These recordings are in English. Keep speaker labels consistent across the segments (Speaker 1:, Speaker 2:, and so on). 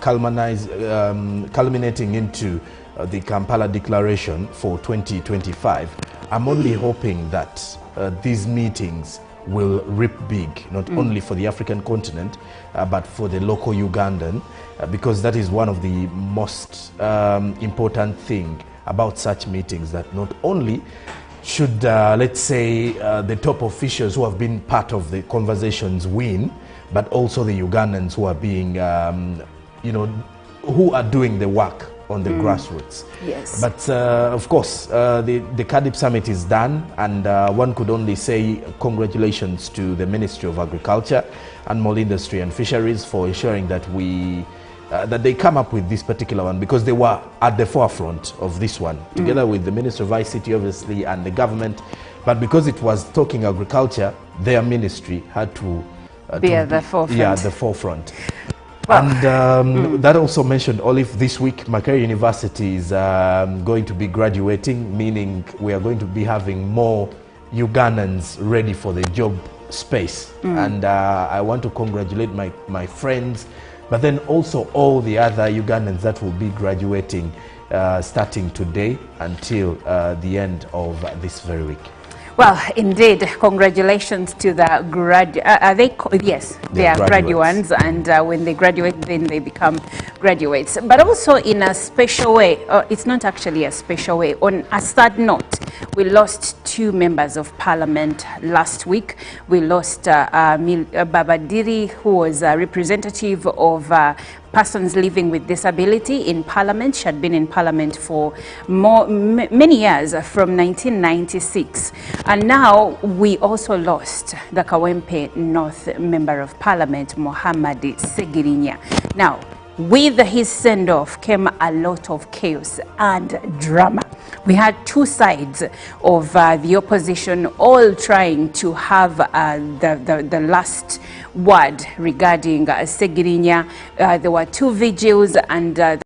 Speaker 1: culminating into the Kampala Declaration for 2025, I'm only hoping that these meetings will reap big, not only for the African continent, but for the local Ugandan, because that is one of the most important thing about such meetings, that not only should, let's say, the top officials who have been part of the conversations win, but also the Ugandans who are being, who are doing the work on the grassroots.
Speaker 2: Yes.
Speaker 1: But of course, the Cardiff Summit is done, and one could only say congratulations to the Ministry of Agriculture, Animal Industry and Fisheries for ensuring that that they come up with this particular one, because they were at the forefront of this one, together with the Ministry of ICT, obviously, and the government. But because it was talking agriculture, their ministry had to
Speaker 2: be at the forefront.
Speaker 1: Yeah, at the forefront.
Speaker 2: Well,
Speaker 1: And that also mentioned, Olive, this week Makerere University is going to be graduating, meaning we are going to be having more Ugandans ready for the job space. And I want to congratulate my friends, but then also all the other Ugandans that will be graduating starting today until the end of this very week.
Speaker 2: Well, indeed, congratulations to the yes, they are graduates, and when they graduate, then they become graduates. But also in a special way, it's not actually a special way. On a sad note, we lost 2 members of parliament last week. We lost Babadiri, who was a representative of persons living with disability in Parliament. She had been in Parliament for many years, from 1996. And now we also lost the Kawempe North Member of Parliament, Mohamed Segirinya. Now, with his send-off came a lot of chaos and drama. We had 2 sides of the opposition all trying to have the last word regarding Segirinya. There were 2 vigils, and the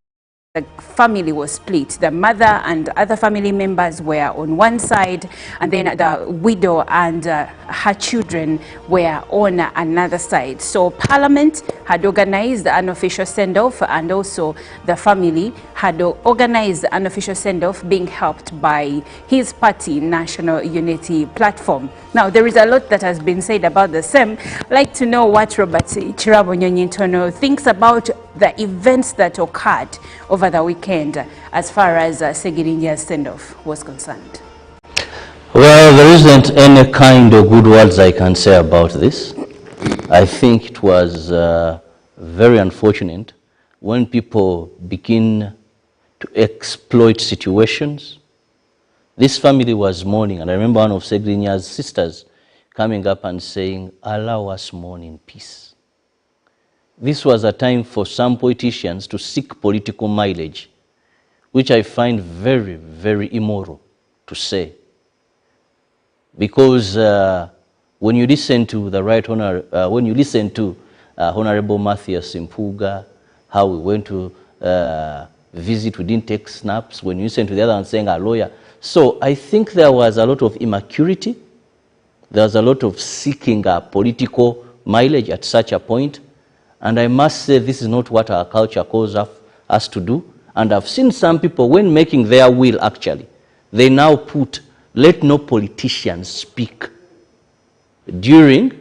Speaker 2: family was split. The mother and other family members were on one side, and then the widow and her children were on another side. So Parliament had organized an official send-off, and also the family had organized an official send-off, being helped by his party, National Unity Platform. Now, there is a lot that has been said about the same. I'd like to know what Robert Chirabo Nyonyintono thinks about the events that occurred over the weekend as far as Segirinya's send-off was concerned.
Speaker 3: Well, there isn't any kind of good words I can say about this. I think it was very unfortunate when people begin to exploit situations. This family was mourning, and I remember one of Segirinya's sisters coming up and saying, "Allow us mourn in peace." This was a time for some politicians to seek political mileage, which I find very, very immoral to say. Because when you listen to the Honorable Matthias Impuga, how we went to visit, we didn't take snaps. When you listen to the other one saying a lawyer. So I think there was a lot of immaturity. There was a lot of seeking a political mileage at such a point. And I must say this is not what our culture calls us to do. And I've seen some people, when making their will actually, they now put, "Let no politicians speak" during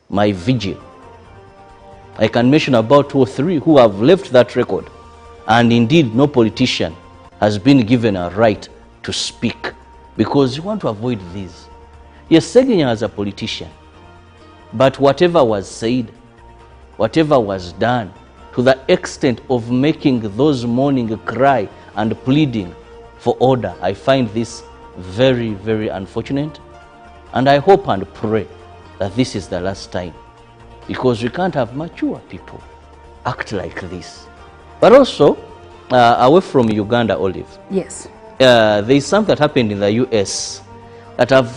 Speaker 3: my vigil. I can mention about 2 or 3 who have left that record. And indeed, no politician has been given a right to speak, because you want to avoid this. Yes, Segirinya as a politician, but whatever was said, whatever was done, to the extent of making those mourning cry and pleading for order, I find this very, very unfortunate. And I hope and pray that this is the last time, because we can't have mature people act like this. But also, away from Uganda, Olive.
Speaker 2: Yes.
Speaker 3: There is something that happened in the US that I've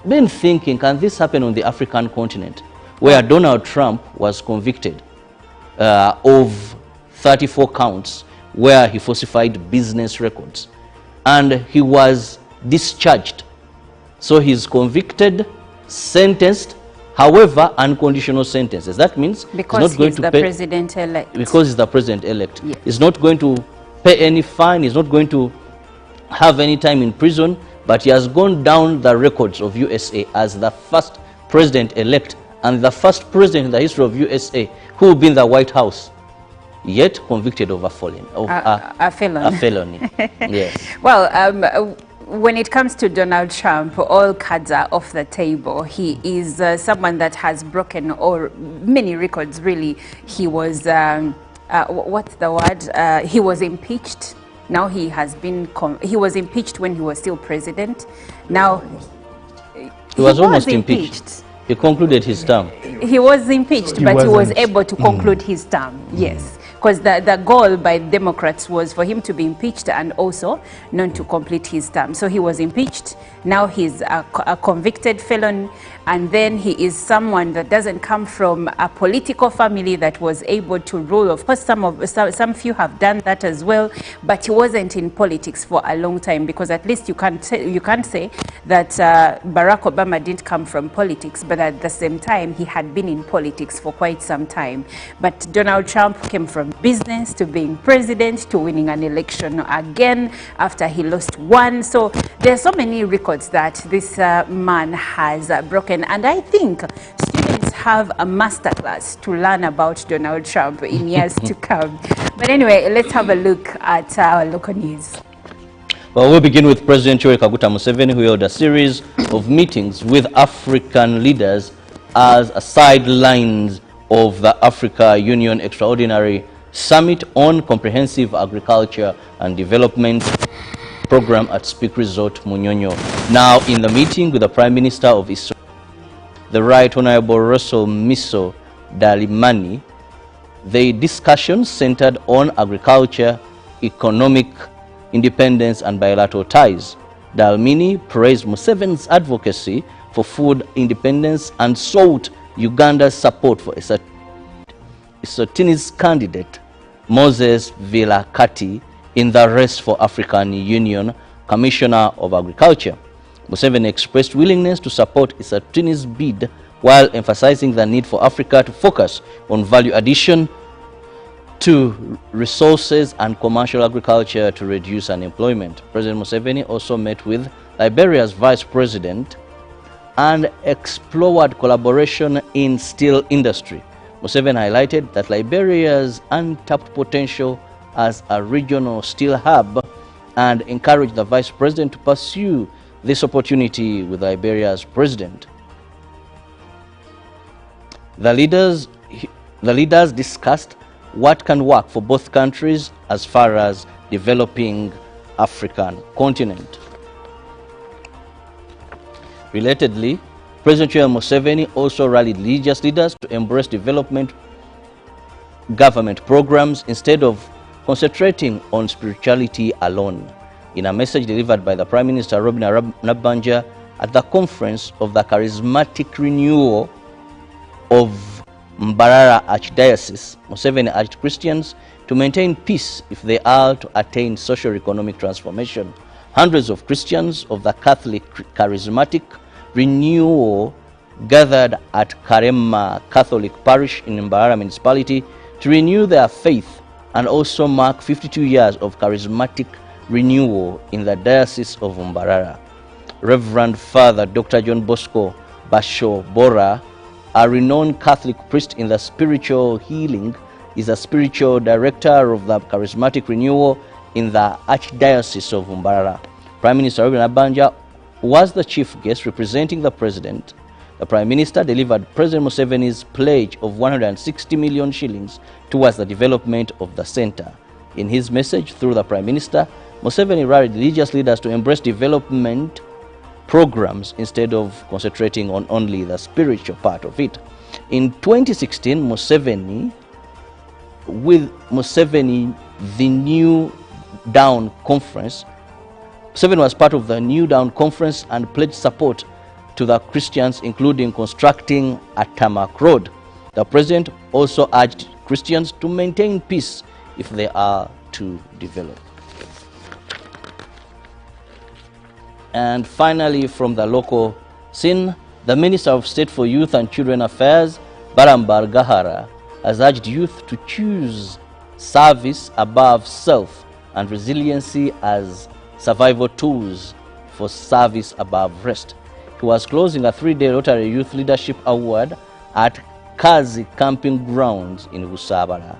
Speaker 3: been thinking, can this happen on the African continent, where Donald Trump was convicted of 34 counts where he falsified business records, and he was discharged. So he's convicted, sentenced, However, unconditional sentences. That means
Speaker 2: because
Speaker 3: he's not going to
Speaker 2: the
Speaker 3: pay,
Speaker 2: president-elect.
Speaker 3: because he's the president-elect.
Speaker 2: Yes.
Speaker 3: He's not going to pay any fine. He's not going to have any time in prison. But he has gone down the records of USA as the first president-elect and the first president in the history of USA who will be in the White House, yet convicted of a felony.
Speaker 2: A felony.
Speaker 3: Yes.
Speaker 2: Well, when it comes to Donald Trump, all cards are off the table. He is someone that has broken many records, really. He was, what's the word? He was impeached. Now he has been, he was impeached when he was still president. Now,
Speaker 3: he was almost impeached. He concluded his term.
Speaker 2: He was impeached, but he was able to conclude his term, yes. Because the goal by Democrats was for him to be impeached and also not to complete his term. So he was impeached. Now he's a convicted felon. And then he is someone that doesn't come from a political family that was able to rule. Of course, some few have done that as well. But he wasn't in politics for a long time, because at least you can't say that Barack Obama didn't come from politics. But at the same time, he had been in politics for quite some time. But Donald Trump came from business to being president to winning an election again after he lost one. So there are so many records that this man has broken. And I think students have a masterclass to learn about Donald Trump in years to come. But anyway, let's have a look at our local news.
Speaker 3: Well, we'll begin with President Yoweri Kaguta Museveni, who held a series of meetings with African leaders as sidelines of the Africa Union Extraordinary Summit on Comprehensive Agriculture and Development Program at Speak Resort, Munyonyo. Now, in the meeting with the Prime Minister of Israel, the Right Honorable Russell Miso Dalimani, the discussion centered on agriculture, economic independence and bilateral ties. Dalmini praised Museveni's advocacy for food independence and sought Uganda's support for Eswatini's candidate Moses Vilakati in the race for African Union Commissioner of Agriculture. Museveni expressed willingness to support Eswatini's bid while emphasizing the need for Africa to focus on value addition to resources and commercial agriculture to reduce unemployment. President Museveni also met with Liberia's Vice President and explored collaboration in steel industry. Museveni highlighted that Liberia's untapped potential as a regional steel hub and encouraged the Vice President to pursue this opportunity with Liberia's President. The leaders discussed what can work for both countries as far as developing African continent. Relatedly, President Yoweri Museveni also rallied religious leaders to embrace development government programs instead of concentrating on spirituality alone. In a message delivered by the Prime Minister Robin Nabanja at the conference of the Charismatic Renewal of Mbarara Archdiocese, Museveni urged Christians to maintain peace if they are to attain socio-economic transformation. Hundreds of Christians of the Catholic Charismatic Renewal gathered at Karema Catholic Parish in Mbarara Municipality to renew their faith and also mark 52 years of charismatic renewal in the Diocese of Mbarara. Reverend Father Dr. John Bosco Basho Bora, a renowned Catholic priest in the spiritual healing, is a spiritual director of the charismatic renewal in the Archdiocese of Mbarara. Prime Minister Robin Nabanja was the chief guest representing the President. The Prime Minister delivered President Museveni's pledge of 160 million shillings towards the development of the center. In his message through the Prime Minister, Museveni rallied religious leaders to embrace development programs instead of concentrating on only the spiritual part of it. In 2016, Museveni was part of the New Down Conference and pledged support to the Christians, including constructing a tarmac road. The President also urged Christians to maintain peace if they are to develop. And finally, from the local scene, The Minister of State for Youth and Children Affairs, Barambar Gahara, has urged youth to choose service above self and resiliency as survival tools for service above rest. He was closing a 3-day Rotary Youth Leadership Award at Kazi Camping Grounds in Busabala.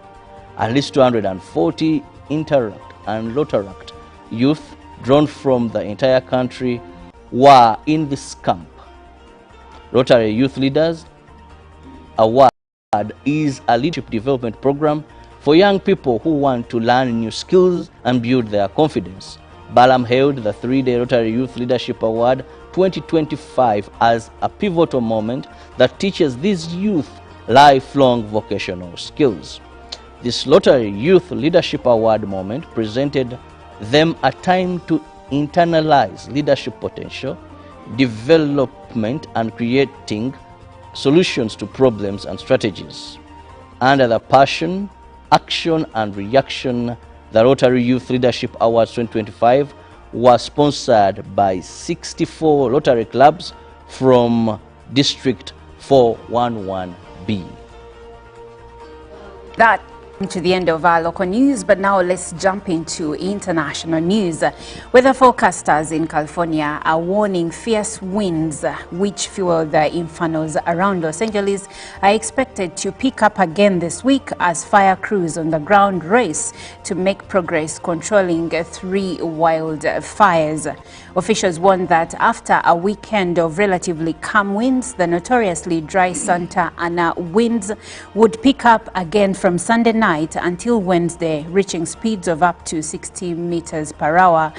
Speaker 3: At least 240 Interact and Rotaract youth drawn from the entire country were in this camp. Rotary Youth Leaders Award is a leadership development program for young people who want to learn new skills and build their confidence. Balam hailed the 3-day Rotary Youth Leadership Award 2025 as a pivotal moment that teaches these youth lifelong vocational skills. This Rotary Youth Leadership Award moment presented them a time to internalize leadership potential, development, and creating solutions to problems and strategies. Under the passion, action, and reaction, the Rotary Youth Leadership Awards 2025 was sponsored by 64 Rotary clubs from District 411B.
Speaker 2: That to the end of our local news, but now let's jump into international news. Weather forecasters in California are warning fierce winds which fuel the infernos around Los Angeles are expected to pick up again this week as fire crews on the ground race to make progress controlling 3 wildfires. Officials warn that after a weekend of relatively calm winds, the notoriously dry Santa Ana winds would pick up again from Sunday night until Wednesday, reaching speeds of up to 60 meters per hour.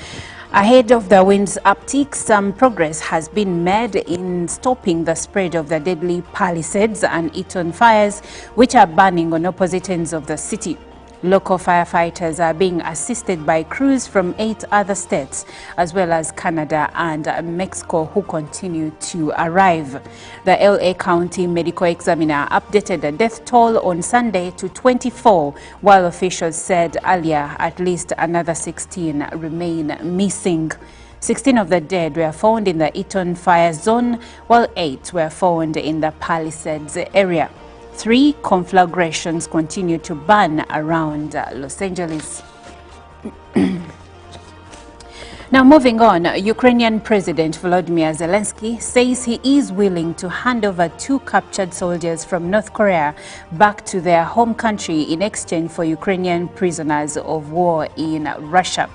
Speaker 2: Ahead of the wind's uptick, some progress has been made in stopping the spread of the deadly Palisades and Eaton fires, which are burning on opposite ends of the city. Local firefighters are being assisted by crews from 8 other states, as well as Canada and Mexico, who continue to arrive. The LA County Medical Examiner updated the death toll on Sunday to 24, while officials said earlier at least another 16 remain missing. 16 of the dead were found in the Eaton fire zone, while 8 were found in the Palisades area. 3 conflagrations continue to burn around Los Angeles. Now moving on, Ukrainian President Volodymyr Zelensky says he is willing to hand over 2 captured soldiers from North Korea back to their home country in exchange for Ukrainian prisoners of war in Russia.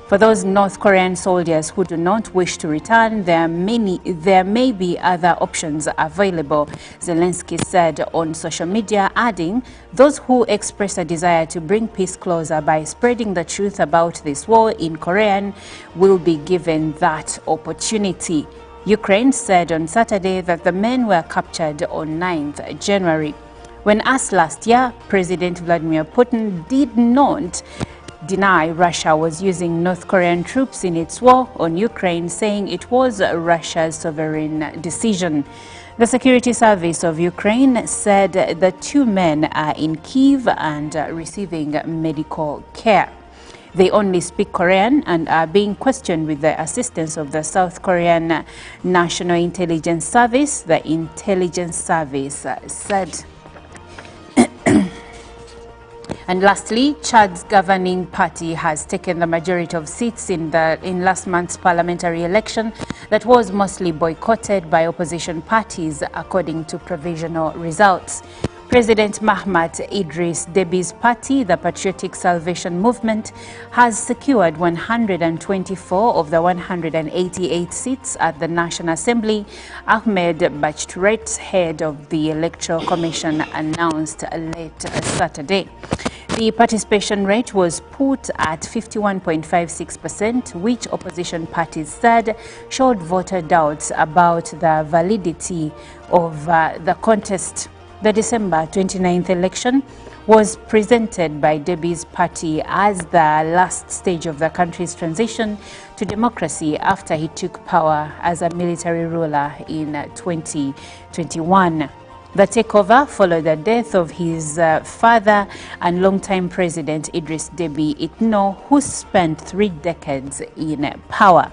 Speaker 2: For those North Korean soldiers who do not wish to return, there may be other options available, Zelensky said on social media, adding, those who express a desire to bring peace closer by spreading the truth about this war in Korean will be given that opportunity. Ukraine said on Saturday that the men were captured on 9th January. When asked last year, President Vladimir Putin did not deny Russia was using North Korean troops in its war on Ukraine, saying it was Russia's sovereign decision. The Security Service of Ukraine said the 2 men are in Kyiv and receiving medical care. They only speak Korean and are being questioned with the assistance of the South Korean National Intelligence Service, the intelligence service said. And lastly, Chad's governing party has taken the majority of seats in last month's parliamentary election that was mostly boycotted by opposition parties, according to provisional results. President Mahamat Idris Deby's party, the Patriotic Salvation Movement, has secured 124 of the 188 seats at the National Assembly, Ahmed Bachturet, head of the Electoral Commission, announced late Saturday. The participation rate was put at 51.56%, which opposition parties said showed voter doubts about the validity of the contest. The December 29th election was presented by Deby's party as the last stage of the country's transition to democracy after he took power as a military ruler in 2021. The takeover followed the death of his father and longtime president Idris Deby Itno, who spent 3 decades in power.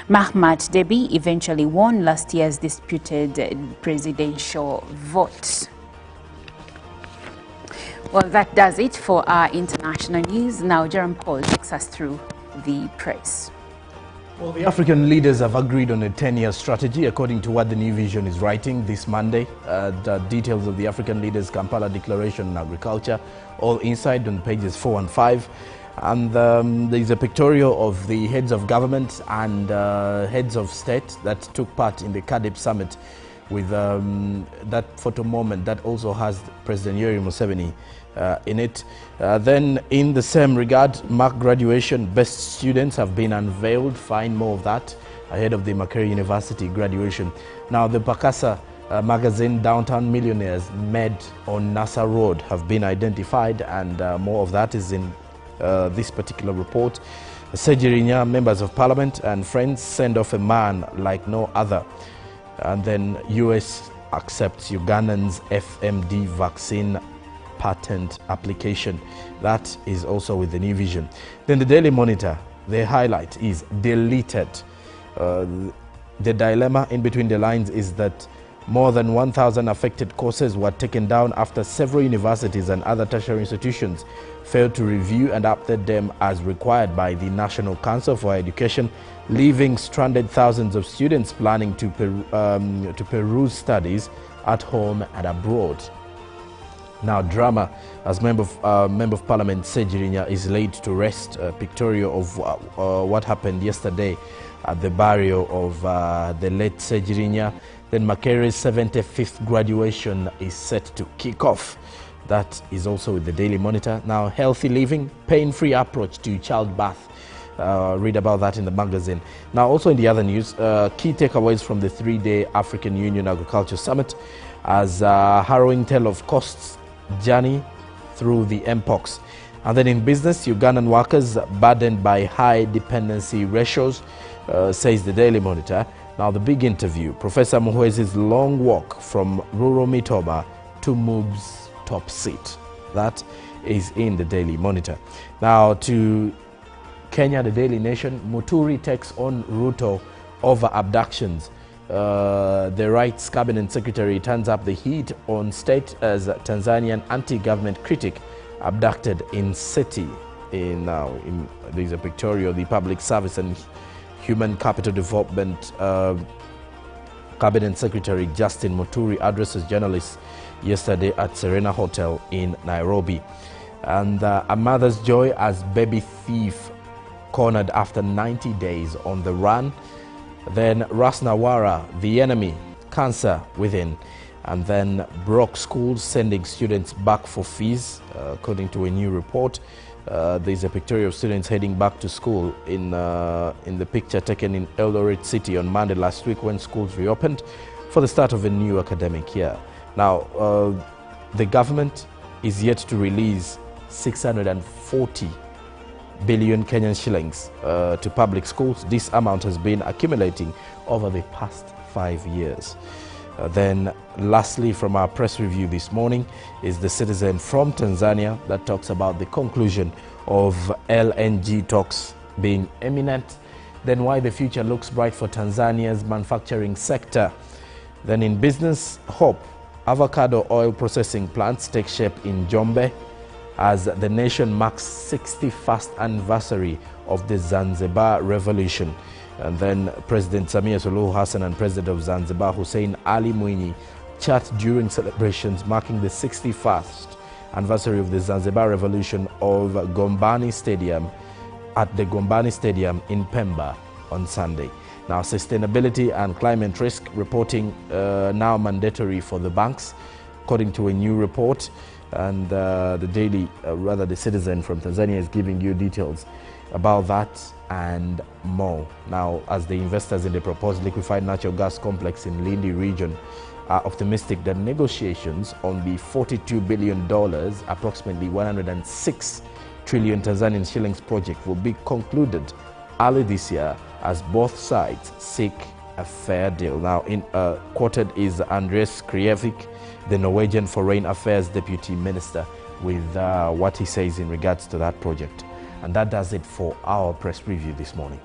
Speaker 2: Mahamat Deby eventually won last year's disputed presidential vote. Well, that does it for our international news. Now, Jerome Paul takes us through the press.
Speaker 1: Well, the African leaders have agreed on a 10-year strategy, according to what the New Vision is writing this Monday. The details of the African leaders' Kampala Declaration on Agriculture, all inside on pages 4 and 5. And there's a pictorial of the heads of government and heads of state that took part in the Cardiff Summit, with that photo moment that also has President Yoweri Museveni in it. Then in the same regard, mock graduation best students have been unveiled. Find more of that ahead of the Makerere University graduation. Now the Pakasa magazine Downtown Millionaires made on NASA Road have been identified, and more of that is in this particular report. Sejirinya, members of parliament and friends send off a man like no other. And then US accepts Ugandan's FMD vaccine patent application. That is also with the New Vision. Then the Daily Monitor, the highlight is deleted. The dilemma in between the lines is that more than 1,000 affected courses were taken down after several universities and other tertiary institutions failed to review and update them as required by the National Council for Education, leaving stranded thousands of students planning to peruse studies at home and abroad. Now, drama, as Member of Parliament Sejirinya is laid to rest. A pictorial of what happened yesterday at the burial of the late Sejirinya. Then Makere's 75th graduation is set to kick off. That is also with the Daily Monitor. Now, healthy living, pain-free approach to childbirth. Read about that in the magazine. Now, also in the other news, key takeaways from the 3-day African Union Agriculture Summit, as a harrowing tale of costs journey through the MPOX. And then in business, Ugandan workers burdened by high dependency ratios, says the Daily Monitor. Now, the big interview, Professor Muhwezi's long walk from rural Mitoba to MUB's top seat. That is in the Daily Monitor. Now, to Kenya, the Daily Nation, Muturi takes on Ruto over abductions. The Rights Cabinet Secretary turns up the heat on state as Tanzanian anti-government critic abducted in city. There's a pictorial, the Public Service and Human Capital Development Cabinet Secretary Justin Muturi addresses journalists yesterday at Serena Hotel in Nairobi. And a mother's joy as baby thief cornered after 90 days on the run. Then Rasnawara, the enemy, cancer within. And then broke schools sending students back for fees, according to a new report. There's a picture of students heading back to school in the picture taken in Eldoret City on Monday last week when schools reopened for the start of a new academic year. Now, the government is yet to release 640 billion Kenyan shillings to public schools. This amount has been accumulating over the past 5 years. Then lastly, from our press review this morning is the Citizen from Tanzania that talks about the conclusion of LNG talks being imminent. Then why the future looks bright for Tanzania's manufacturing sector. Then in business, hope, avocado oil processing plants take shape in Jombe as the nation marks 61st anniversary of the Zanzibar Revolution. And then President Samia Suluhu Hassan and President of Zanzibar Hussein Ali Mwinyi chat during celebrations marking the 61st anniversary of the Zanzibar Revolution of Gombani Stadium at the Gombani Stadium in Pemba on Sunday. Now, sustainability and climate risk reporting now mandatory for the banks, according to a new report. And the Citizen from Tanzania is giving you details about that and more. Now, as the investors in the proposed liquefied natural gas complex in Lindi region are optimistic that negotiations on the $42 billion, approximately 106 trillion Tanzanian shillings project will be concluded early this year as both sides seek a fair deal. Now, quoted is Andres Krievik, the Norwegian Foreign Affairs Deputy Minister, with what he says in regards to that project. And that does it for our press review this morning.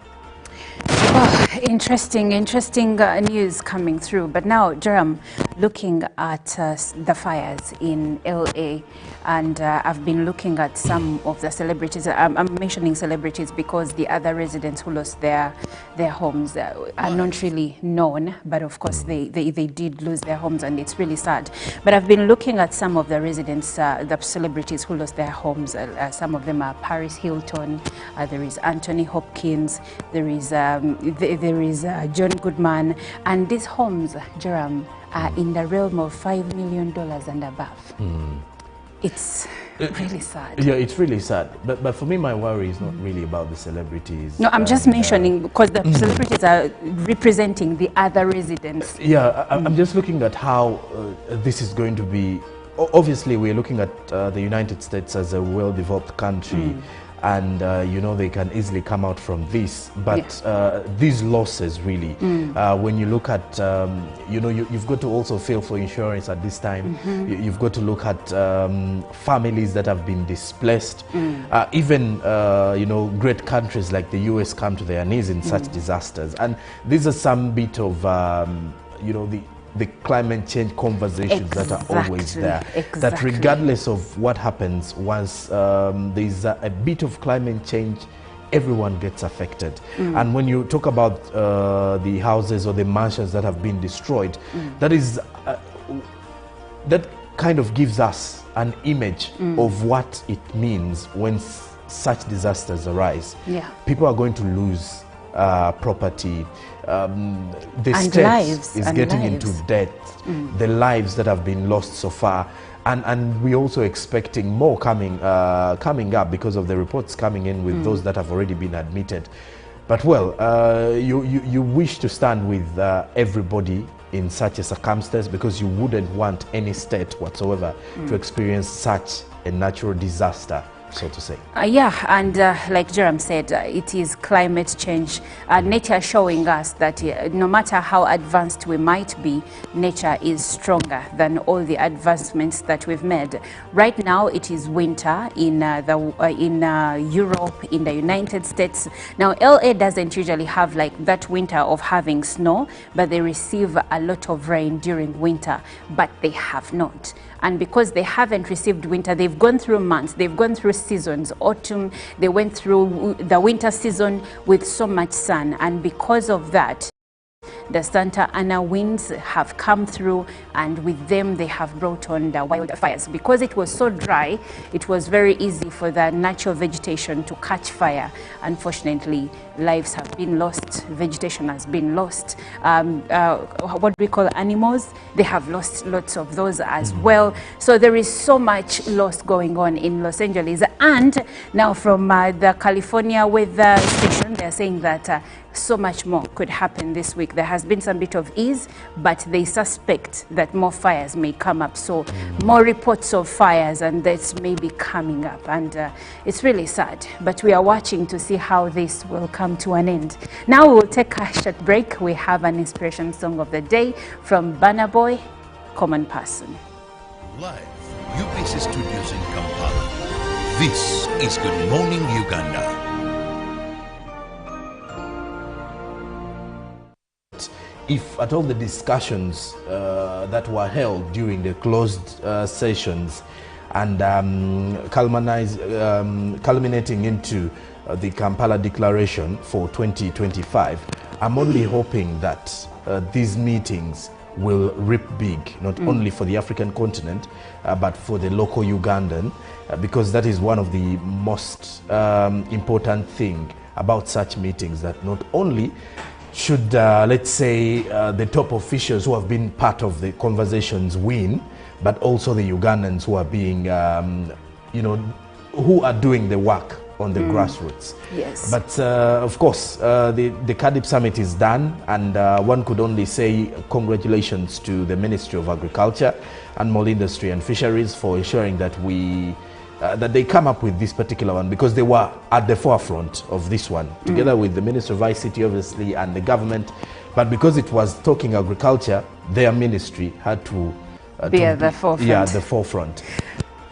Speaker 2: Oh, interesting news coming through. But now, Jerome, looking at the fires in LA, and I've been looking at some of the celebrities. I'm mentioning celebrities because the other residents who lost their homes are not really known, but of course they did lose their homes, and it's really sad. But I've been looking at some of the residents, the celebrities who lost their homes. Some of them are Paris Hilton, there is Anthony Hopkins, there is John Goodman, and these homes, Jerome, are in the realm of $5 million and above. It's really sad.
Speaker 1: Yeah, it's really sad. But for me, my worry is not really about the celebrities.
Speaker 2: No, I'm just mentioning because the celebrities are representing the other residents.
Speaker 1: Yeah, I'm just looking at how this is going to be. Obviously, we're looking at the United States as a well-developed country. And you know, they can easily come out from this, but these losses really, when you look at, you know, you've got to also feel for insurance at this time. You've got to look at families that have been displaced. Even you know, great countries like the US come to their knees in such disasters, and these are some bit of you know, the climate change conversations that are always there. That regardless of what happens, once there's a bit of climate change, everyone gets affected. And when you talk about the houses or the mansions that have been destroyed, that is that kind of gives us an image of what it means when such disasters arise. People are going to lose property. The state is getting into debt. The lives that have been lost so far, and we're also expecting more coming up because of the reports coming in with those that have already been admitted. But well, you wish to stand with everybody in such a circumstance, because you wouldn't want any state whatsoever to experience such a natural disaster, so to say.
Speaker 2: Yeah, and like Jerome said, it is climate change. Nature showing us that no matter how advanced we might be, nature is stronger than all the advancements that we've made. Right now, it is winter in Europe, in the United States. Now, LA doesn't usually have like that winter of having snow, but they receive a lot of rain during winter, but they have not. And because they haven't received winter, they've gone through months, they've gone through seasons, autumn, they went through the winter season with so much sun. And because of that, the Santa Ana winds have come through, and with them they have brought on the wildfires. Because it was so dry, it was very easy for the natural vegetation to catch fire. Unfortunately, lives have been lost, vegetation has been lost. What we call animals, they have lost lots of those as well. So there is so much loss going on in Los Angeles. And now from the California weather station, they're saying that so much more could happen this week. There has been some bit of ease, but they suspect that more fires may come up. So more reports of fires, and that's maybe coming up. And it's really sad, but we are watching to see how this will come to an end. Now we will take a short break. We have an inspiration song of the day from Burna Boy, Common Person.
Speaker 4: Live from UBC Studios in Kampala, this is Good Morning Uganda.
Speaker 1: If at all the discussions that were held during the closed sessions and culminating into the Kampala Declaration for 2025, I'm only hoping that these meetings will reap big, not only for the African continent, but for the local Ugandan, because that is one of the most important thing about such meetings, that not only should, let's say, the top officials who have been part of the conversations win, but also the Ugandans who are being, you know, who are doing the work on the grassroots.
Speaker 2: Yes.
Speaker 1: But of course, the Cardiff Summit is done, and one could only say congratulations to the Ministry of Agriculture, Animal Industry and Fisheries for ensuring that that they come up with this particular one, because they were at the forefront of this one, together with the Minister of ICT, obviously, and the government. But because it was talking agriculture, their ministry had to
Speaker 2: be at the forefront.
Speaker 1: Yeah, at the forefront.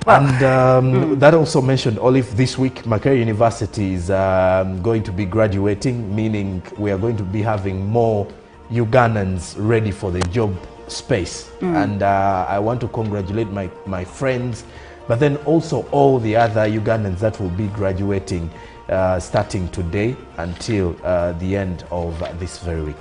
Speaker 2: Well,
Speaker 1: And that also mentioned, Olive, this week Makerere University is going to be graduating, meaning we are going to be having more Ugandans ready for the job space. And I want to congratulate my friends, but then also all the other Ugandans that will be graduating starting today until the end of this very week.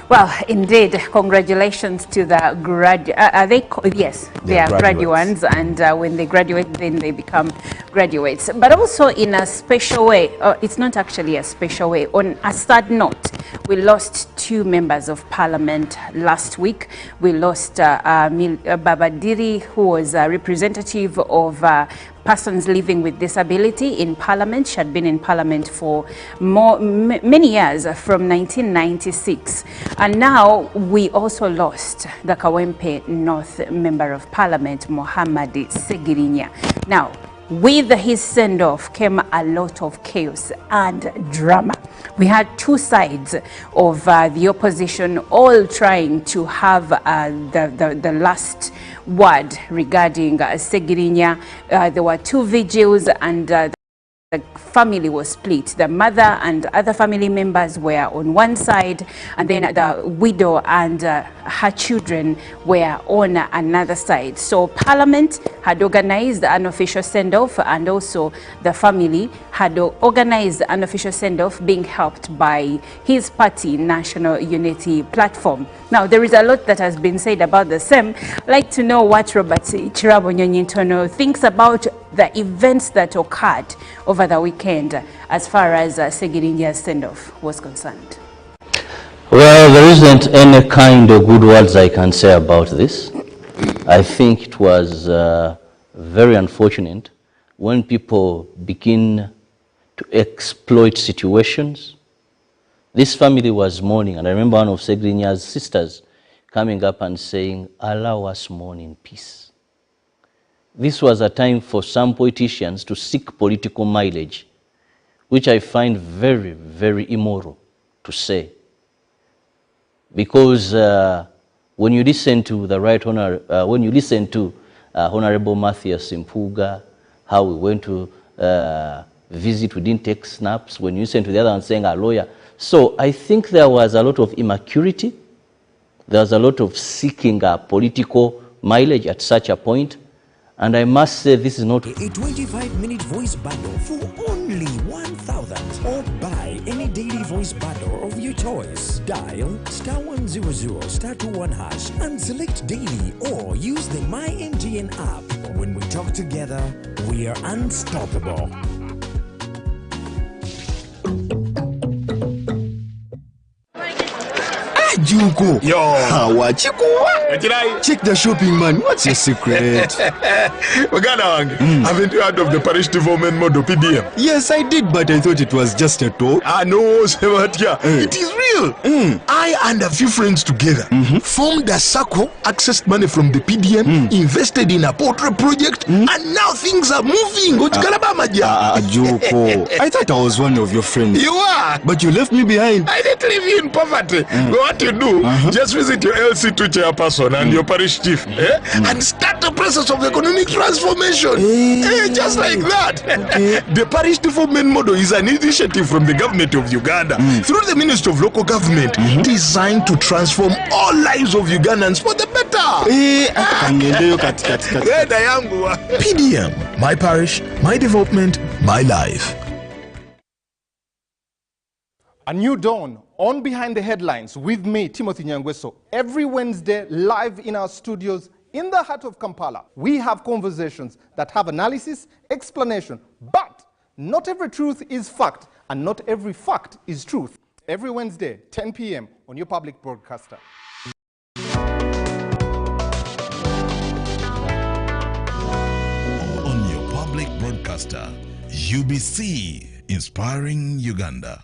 Speaker 2: Well, indeed, congratulations to the yes, they are graduates, and when they graduate, then they become graduates. But also in a special way, it's not actually a special way. On a sad note, we lost 2 members of parliament last week. We lost Babadiri, who was a representative of persons living with disability in parliament. She had been in parliament for many years, from 1996. And now we also lost the Kawempe North Member of Parliament, Mohammed Segirinya. Now, with his send-off came a lot of chaos and drama. We had 2 sides of the opposition all trying to have the last word regarding Segirinya. There were 2 vigils, and the family was split. The mother and other family members were on one side, and then the widow and her children were on another side. So Parliament had organized an official send-off, and also the family had organized an official send-off, being helped by his party, National Unity Platform. Now, there is a lot that has been said about the same. I'd like to know what Robert Chirabo Nyonyintono thinks about the events that occurred over the weekend as far as Segirinya's send-off was concerned.
Speaker 3: Well, there isn't any kind of good words I can say about this. I think it was very unfortunate when people begin to exploit situations. This family was mourning, and I remember one of Segirinya's sisters coming up and saying, "Allow us mourn in peace." This was a time for some politicians to seek political mileage, which I find very, very immoral to say. Because when you listen to the Honorable Matthias Simpuga, how we went to visit, we didn't take snaps. When you listen to the other one saying a lawyer. So I think there was a lot of immaturity. There was a lot of seeking a political mileage at such a point. And I must say, this is not...
Speaker 5: A 25-minute voice bundle for only 1,000. Or buy any daily voice bundle of your choice. Dial *100 *21 hash and select daily, or use the MyNGN app. When we talk together, we are unstoppable.
Speaker 6: Junko.
Speaker 7: Yo.
Speaker 6: Check the shopping, man. What's your secret?
Speaker 7: Haven't you heard of the parish development model PDM?
Speaker 6: Yes, I did, but I thought it was just a talk.
Speaker 7: No, Sebatia. It is real. I and a few friends together formed a circle, accessed money from the PDM, invested in a portrait project, and now things are moving.
Speaker 6: Junko, I thought I was one of your friends.
Speaker 7: You are.
Speaker 6: But you left me behind.
Speaker 7: I didn't leave you in poverty. What you do, just visit your LC2 chairperson and your parish chief and start the process of economic transformation. Just like that. The parish development model is an initiative from the government of Uganda through the Ministry of Local Government, designed to transform all lives of Ugandans for the better. PDM, my parish, my development, my life.
Speaker 8: A new dawn on Behind the Headlines with me, Timothy Nyangweso. Every Wednesday, live in our studios in the heart of Kampala, we have conversations that have analysis, explanation, but not every truth is fact, and not every fact is truth. Every Wednesday, 10 p.m. on your public broadcaster.
Speaker 4: On your public broadcaster, UBC, inspiring Uganda.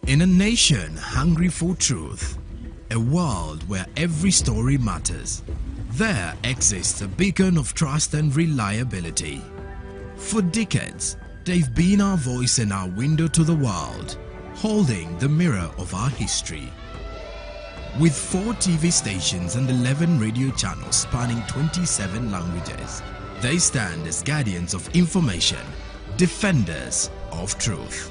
Speaker 9: In a nation hungry for truth, a world where every story matters, there exists a beacon of trust and reliability. For decades, they've been our voice and our window to the world, holding the mirror of our history. With 4 TV stations and 11 radio channels spanning 27 languages, they stand as guardians of information, defenders of truth.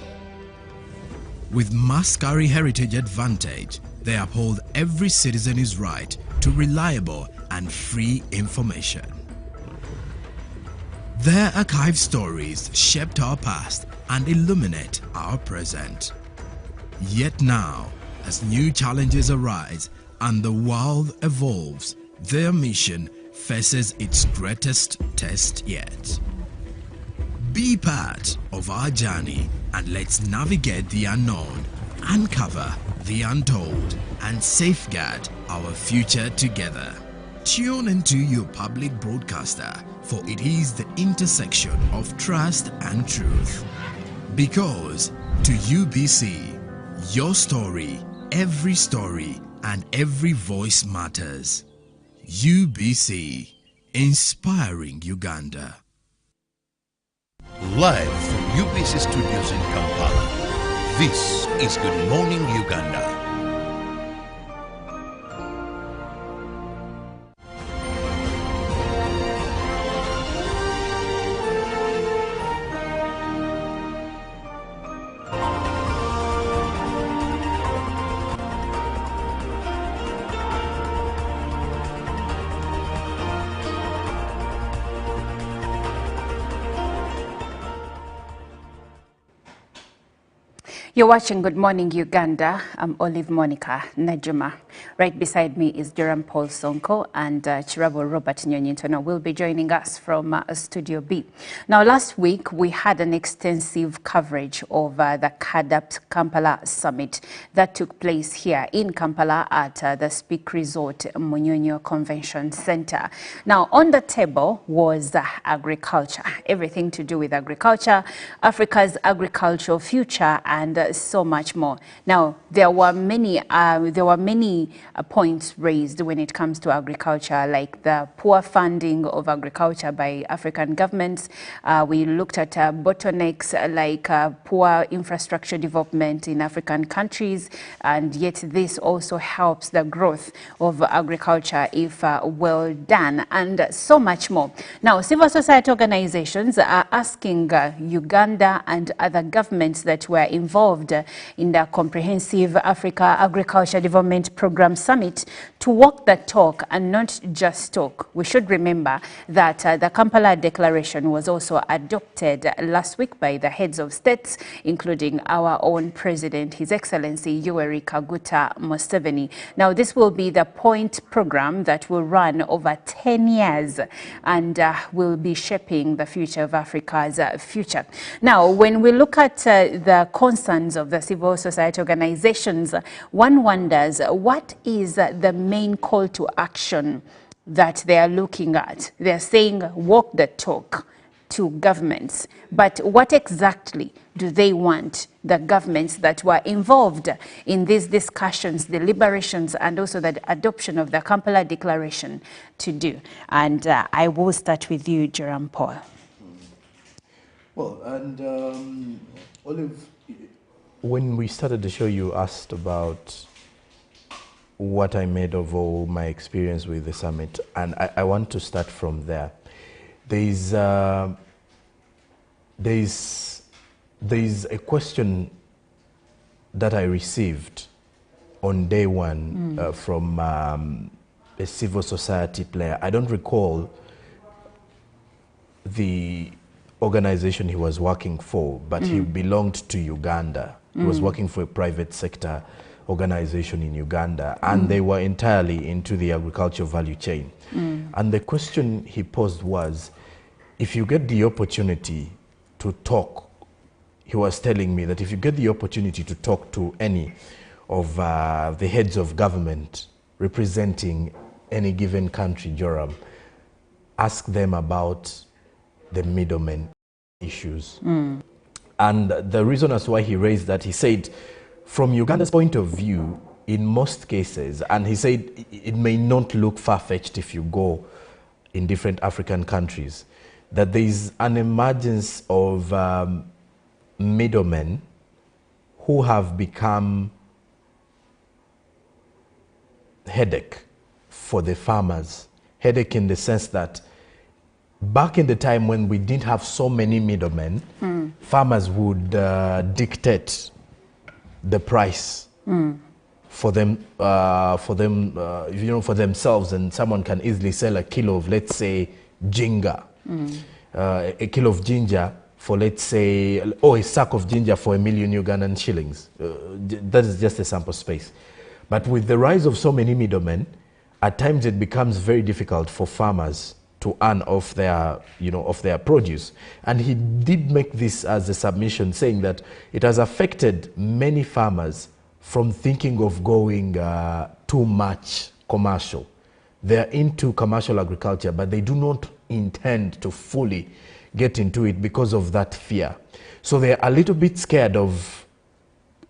Speaker 9: With Mascari Heritage Advantage, they uphold every citizen's right to reliable and free information. Their archived stories shaped our past and illuminate our present. Yet now, as new challenges arise and the world evolves, their mission faces its greatest test yet. Be part of our journey and let's navigate the unknown, uncover the untold, and safeguard our future together. Tune into your public broadcaster, for it is the intersection of trust and truth. Because to UBC, your story, every story, and every voice matters. UBC, inspiring Uganda.
Speaker 4: Live from UBC Studios in Kampala, this is Good Morning Uganda.
Speaker 2: You're watching Good Morning Uganda. I'm Olive Monica Najuma. Right beside me is Jerome Paul Sonko, and Chirabo Robert Nyonyintono will be joining us from Studio B. Now, last week we had an extensive coverage of the CADAP Kampala Summit that took place here in Kampala at the Speak Resort Munyonyo Convention Center. Now, on the table was agriculture, everything to do with agriculture, Africa's agricultural future, and so much more. Now, there were many points raised when it comes to agriculture, like the poor funding of agriculture by African governments. We looked at bottlenecks like poor infrastructure development in African countries, and yet this also helps the growth of agriculture if well done, and so much more. Now, civil society organizations are asking Uganda and other governments that were involved in the Comprehensive Africa Agriculture Development Program Summit to walk the talk and not just talk. We should remember that the Kampala Declaration was also adopted last week by the heads of states, including our own President, His Excellency Yoweri Kaguta Museveni. Now, this will be the point program that will run over 10 years and will be shaping the future of Africa's future. Now, when we look at the concerns of the civil society organizations, one wonders what is the main call to action that they are looking at. They're saying walk the talk to governments, but what exactly do they want the governments that were involved in these discussions, deliberations, and also the adoption of the Kampala Declaration to do? And I will start with you, Jerome Paul.
Speaker 1: Well, and Olive, when we started the show, you asked about what I made of all my experience with the summit, and I want to start from there. There's a question that I received on day one from a civil society player. I don't recall the organization he was working for, but he belonged to Uganda. He was working for a private sector organization in Uganda, and they were entirely into the agricultural value chain. And the question he posed was, if you get the opportunity to talk, he was telling me that if you get the opportunity to talk to any of the heads of government representing any given country, Joram, ask them about the middlemen issues. And the reason as why he raised that, he said, from Uganda's point of view, in most cases, and he said it may not look far-fetched if you go in different African countries, that there is an emergence of middlemen who have become headache for the farmers. Headache in the sense that back in the time when we didn't have so many middlemen, farmers would dictate the price for them, for themselves, and someone can easily sell a kilo of, let's say, ginger, a kilo of ginger for, let's say, or a sack of ginger for 1 million Ugandan shillings. That is just a sample space. But with the rise of so many middlemen, at times it becomes very difficult for farmers to earn off their, of their produce. And he did make this as a submission, saying that it has affected many farmers from thinking of going too much commercial. They're into commercial agriculture, but they do not intend to fully get into it because of that fear. So they're a little bit scared of,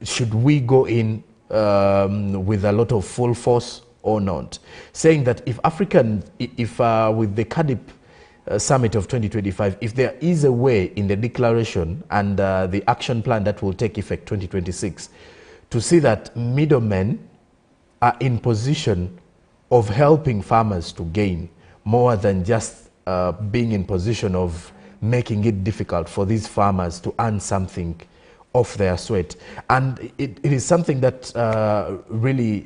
Speaker 1: should we go in with a lot of full force or not, saying that if with the Cardiff Summit of 2025, if there is a way in the declaration and the action plan that will take effect 2026, to see that middlemen are in position of helping farmers to gain more than just being in position of making it difficult for these farmers to earn something off their sweat. And it is something that really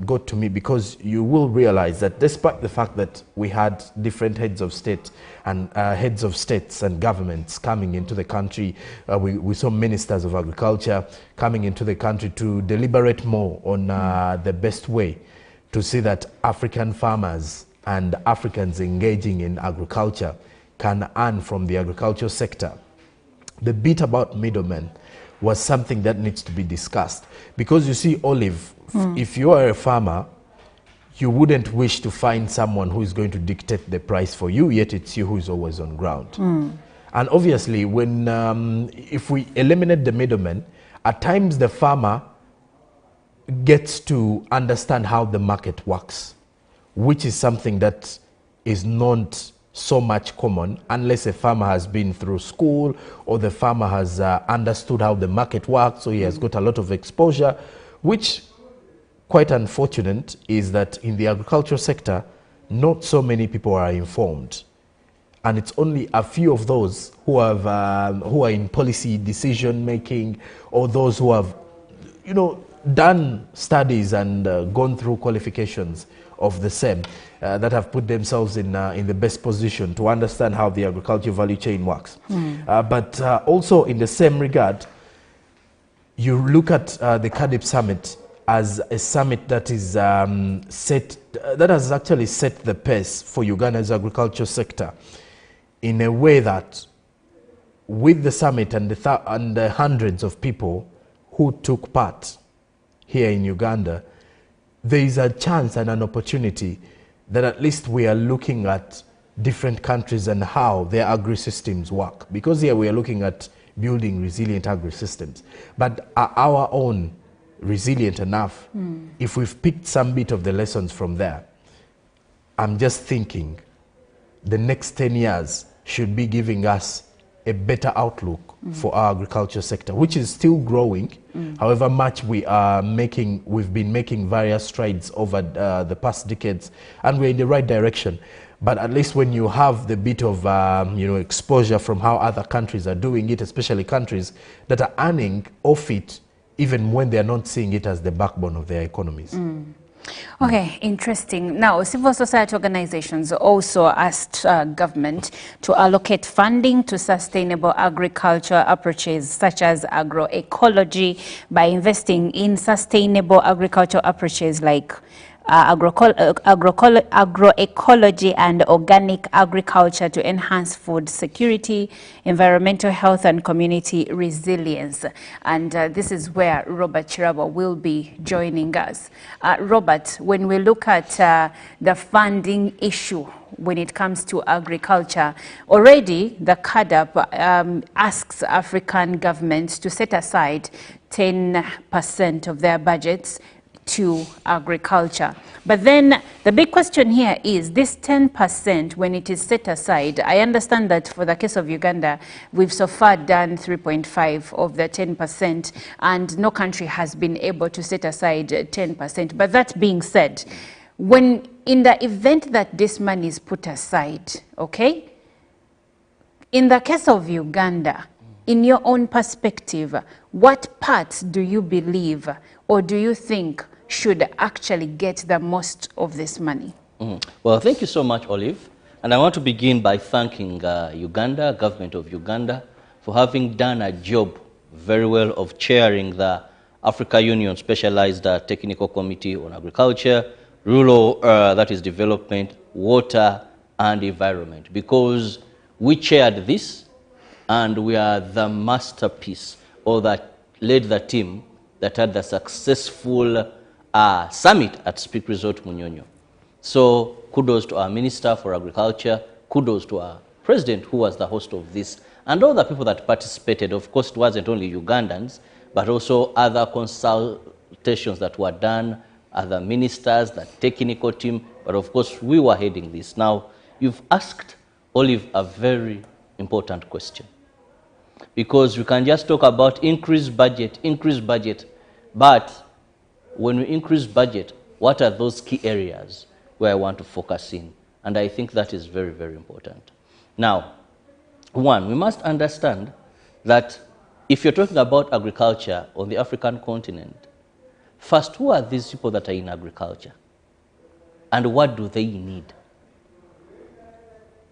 Speaker 1: got to me, because you will realize that despite the fact that we had different heads of state and heads of states and governments coming into the country, we saw ministers of agriculture coming into the country to deliberate more on the best way to see that African farmers and Africans engaging in agriculture can earn from the agricultural sector. The bit about middlemen was something that needs to be discussed, because you see, Olive, if you are a farmer, you wouldn't wish to find someone who is going to dictate the price for you, yet it's you who is always on ground. And obviously, when if we eliminate the middlemen, at times the farmer gets to understand how the market works, which is something that is not so much common unless a farmer has been through school or the farmer has understood how the market works, so he has got a lot of exposure, which, quite unfortunate, is that in the agricultural sector, not so many people are informed. And it's only a few of those who have who are in policy decision making, or those who have, done studies and gone through qualifications of the same, that have put themselves in the best position to understand how the agricultural value chain works. But also in the same regard, you look at the Cardiff Summit as a summit that is that has actually set the pace for Uganda's agricultural sector in a way that, with the summit and the hundreds of people who took part here in Uganda, there is a chance and an opportunity that at least we are looking at different countries and how their agri-systems work. Because here we are looking at building resilient agri-systems. But are our own resilient enough? If we've picked some bit of the lessons from there, I'm just thinking the next 10 years should be giving us a better outlook for our agriculture sector, which is still growing. However much we've been making various strides over the past decades, and we're in the right direction. But at least when you have the bit of exposure from how other countries are doing it, especially countries that are earning off it, even when they're not seeing it as the backbone of their economies.
Speaker 2: Okay, interesting. Now, civil society organizations also asked government to allocate funding to sustainable agriculture approaches such as agroecology by investing in sustainable agricultural approaches like agroecology and organic agriculture to enhance food security, environmental health and community resilience. And this is where Robert Chirabo will be joining us. Robert, when we look at the funding issue when it comes to agriculture, already the CADAP asks African governments to set aside 10% of their budgets to agriculture. But then the big question here is this 10% when it is set aside. I understand that for the case of Uganda, we've so far done 3.5 of the 10%, and no country has been able to set aside 10%. But that being said, when in the event that this money is put aside, okay, in the case of Uganda, in your own perspective, what parts do you believe or do you think should actually get the most of this money?
Speaker 3: Well, thank you so much, Olive. And I want to begin by thanking Uganda, government of Uganda, for having done a job very well of chairing the Africa Union Specialized Technical Committee on Agriculture, Rural, that is development, water, and environment. Because we chaired this, and we are the masterpiece, or that led the team that had the successful summit at Speak Resort Munyonyo. So kudos to our Minister for Agriculture, kudos to our President who was the host of this, and all the people that participated. Of course, it wasn't only Ugandans, but also other consultations that were done, other ministers, the technical team, but of course we were heading this. Now, you've asked Olive a very important question, because we can just talk about increased budget, but when we increase budget, what are those key areas where I want to focus in? And I think that is very, very important. Now, one, we must understand that if you're talking about agriculture on the African continent, first, who are these people that are in agriculture? And what do they need?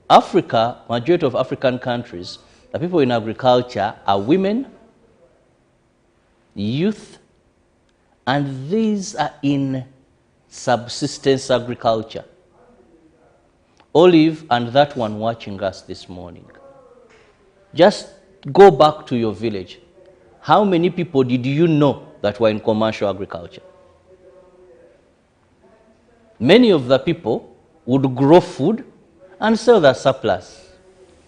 Speaker 3: Africa, majority of African countries, the people in agriculture are women, youth, and these are in subsistence agriculture. Olive and that one watching us this morning, just go back to your village. How many people did you know that were in commercial agriculture? Many of the people would grow food and sell the surplus.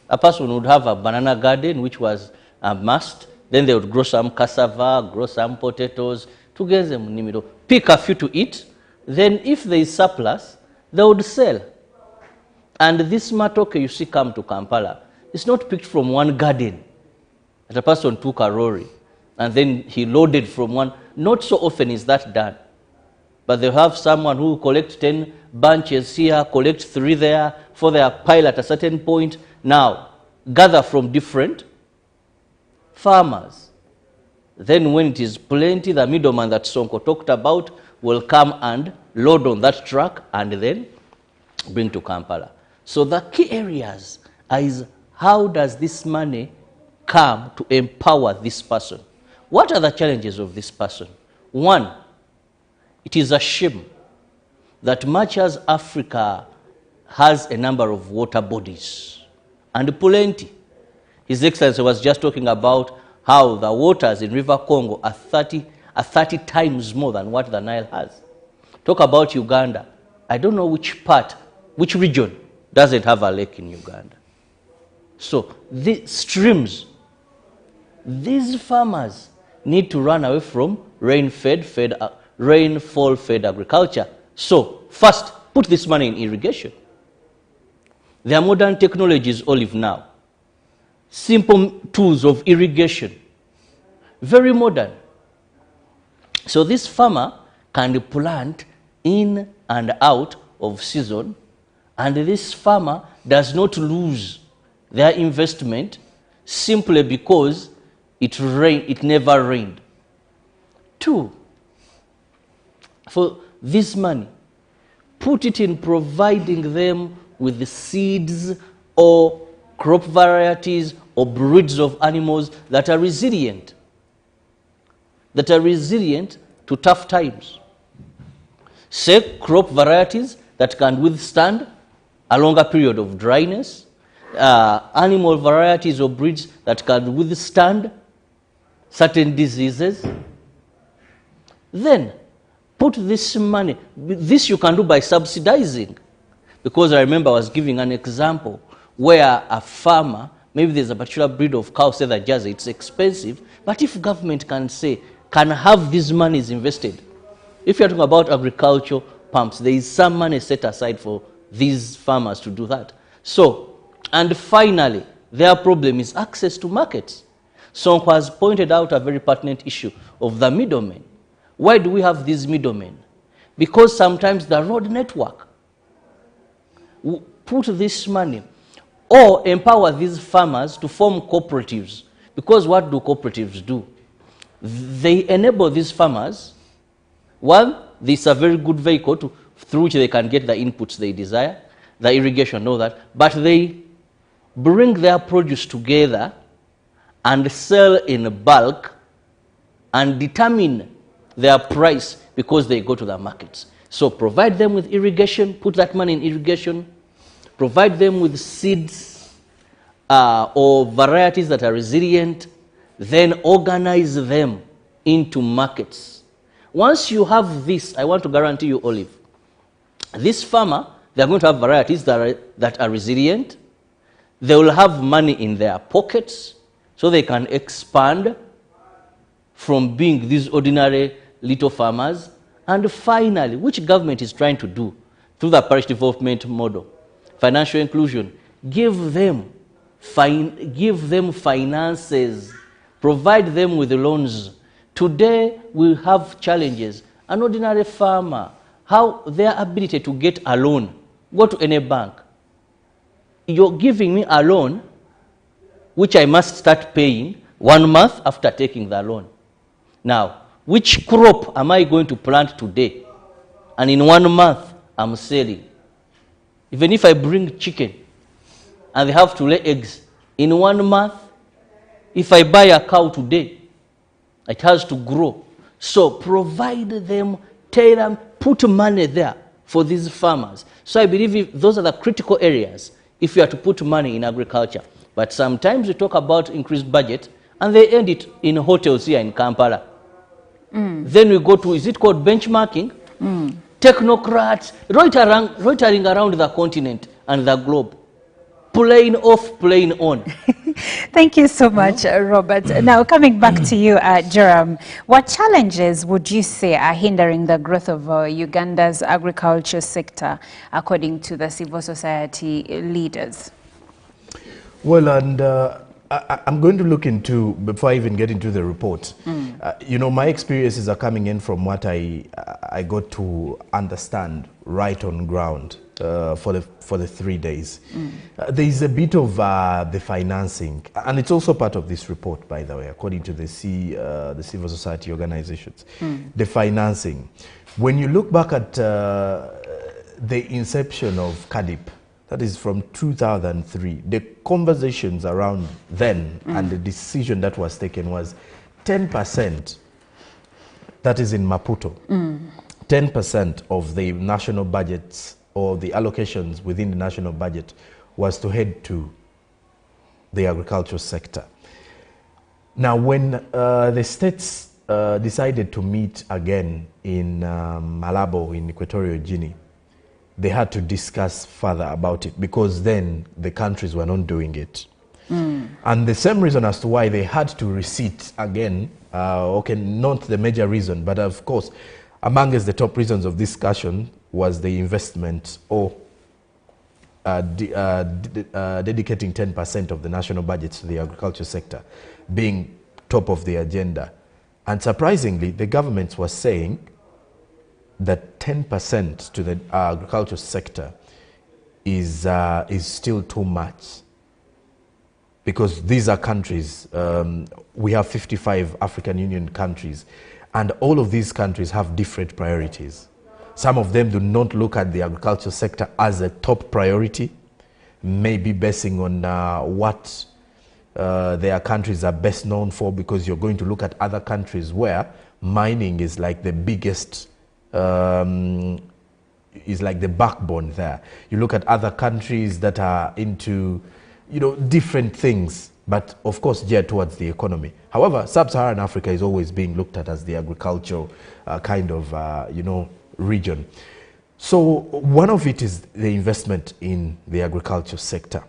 Speaker 3: A person would have a banana garden, which was a must. Then they would grow some cassava, grow some potatoes, to get them in the middle, pick a few to eat. Then if there is surplus, they would sell. And this matoke you see come to Kampala, it's not picked from one garden. That a person took a lorry and then he loaded from one. Not so often is that done. But they have someone who collect 10 bunches here, collect 3 there, for their pile at a certain point. Now, gather from different farmers. Then when it is plenty, the middleman that Sonko talked about will come and load on that truck and then bring to Kampala. So the key areas is how does this money come to empower this person? What are the challenges of this person? One, it is a shame that much as Africa has a number of water bodies and plenty. His Excellency was just talking about how the waters in River Congo are 30 times more than what the Nile has. Talk about Uganda. I don't know which part, which region doesn't have a lake in Uganda. So the streams, these farmers need to run away from rainfall-fed agriculture. So first, put this money in irrigation. There are modern technologies, Olive, now. Simple tools of irrigation. Very modern. So this farmer can plant in and out of season, and this farmer does not lose their investment simply because it never rained. Two, for this money, put it in providing them with the seeds or crop varieties or breeds of animals that are resilient to tough times. Say crop varieties that can withstand a longer period of dryness, animal varieties or breeds that can withstand certain diseases. Then put this money, this you can do by subsidizing, because I remember I was giving an example where a farmer, maybe there's a particular breed of cow, say that Jersey, it's expensive, but if government can say, can have these monies invested If you're talking about agricultural pumps, there is some money set aside for these farmers to do that. So, and finally, their problem is access to markets. Sonko has pointed out a very pertinent issue of the middlemen. Why do we have these middlemen? Because sometimes the road network put this money or empower these farmers to form cooperatives. Because what do cooperatives do? They enable these farmers. One, this is a very good vehicle through which they can get the inputs they desire, the irrigation, all that, but they bring their produce together and sell in bulk and determine their price because they go to the markets. So provide them with irrigation, put that money in irrigation, provide them with seeds or varieties that are resilient, then organize them into markets. Once you have this, I want to guarantee you, Olive, this farmer, they're going to have varieties that are resilient. They will have money in their pockets so they can expand from being these ordinary little farmers. And finally, which government is trying to do through the parish development model, financial inclusion, give them finances, provide them with loans. Today, we have challenges. An ordinary farmer, how their ability to get a loan, go to any bank. You're giving me a loan, which I must start paying 1 month after taking the loan. Now, which crop am I going to plant today? And in 1 month, I'm selling. Even if I bring chicken, and they have to lay eggs, in 1 month, if I buy a cow today, it has to grow. So provide them, tell them, put money there for these farmers. So I believe those are the critical areas if you are to put money in agriculture. But sometimes we talk about increased budget, and they end it in hotels here in Kampala. Then we go to, is it called benchmarking? Technocrats, loitering around the continent and the globe. Playing off, playing on.
Speaker 2: Thank you so much, Robert. Now, coming back to you, Joram, what challenges would you say are hindering the growth of Uganda's agriculture sector, according to the civil society leaders?
Speaker 1: Well, and I'm going to look into, before I even get into the report, you know, my experiences are coming in from what I got to understand right on ground for the 3 days. There is a bit of the financing, and it's also part of this report, by the way, according to the civil society organizations. The financing. When you look back at the inception of CADIP, that is from 2003, the conversations around then and the decision that was taken was 10%, that is in Maputo, 10% of the national budgets or the allocations within the national budget was to head to the agricultural sector. Now, when the states decided to meet again in Malabo in Equatorial Guinea, they had to discuss further about it because then the countries were not doing it. And the same reason as to why they had to resit again, okay, not the major reason, but of course, amongst the top reasons of discussion was the investment or dedicating 10% of the national budget to the agriculture sector being top of the agenda. And surprisingly, the government was saying that 10% to the agriculture sector is still too much, because these are countries, we have 55 African Union countries, and all of these countries have different priorities. Some of them do not look at the agriculture sector as a top priority, maybe basing on what their countries are best known for, because you're going to look at other countries where mining is like the biggest is like the backbone there. You look at other countries that are into, you know, different things, but of course geared towards the economy. However, sub-Saharan Africa is always being looked at as the agricultural kind of, you know, region. So one of it is the investment in the agriculture sector.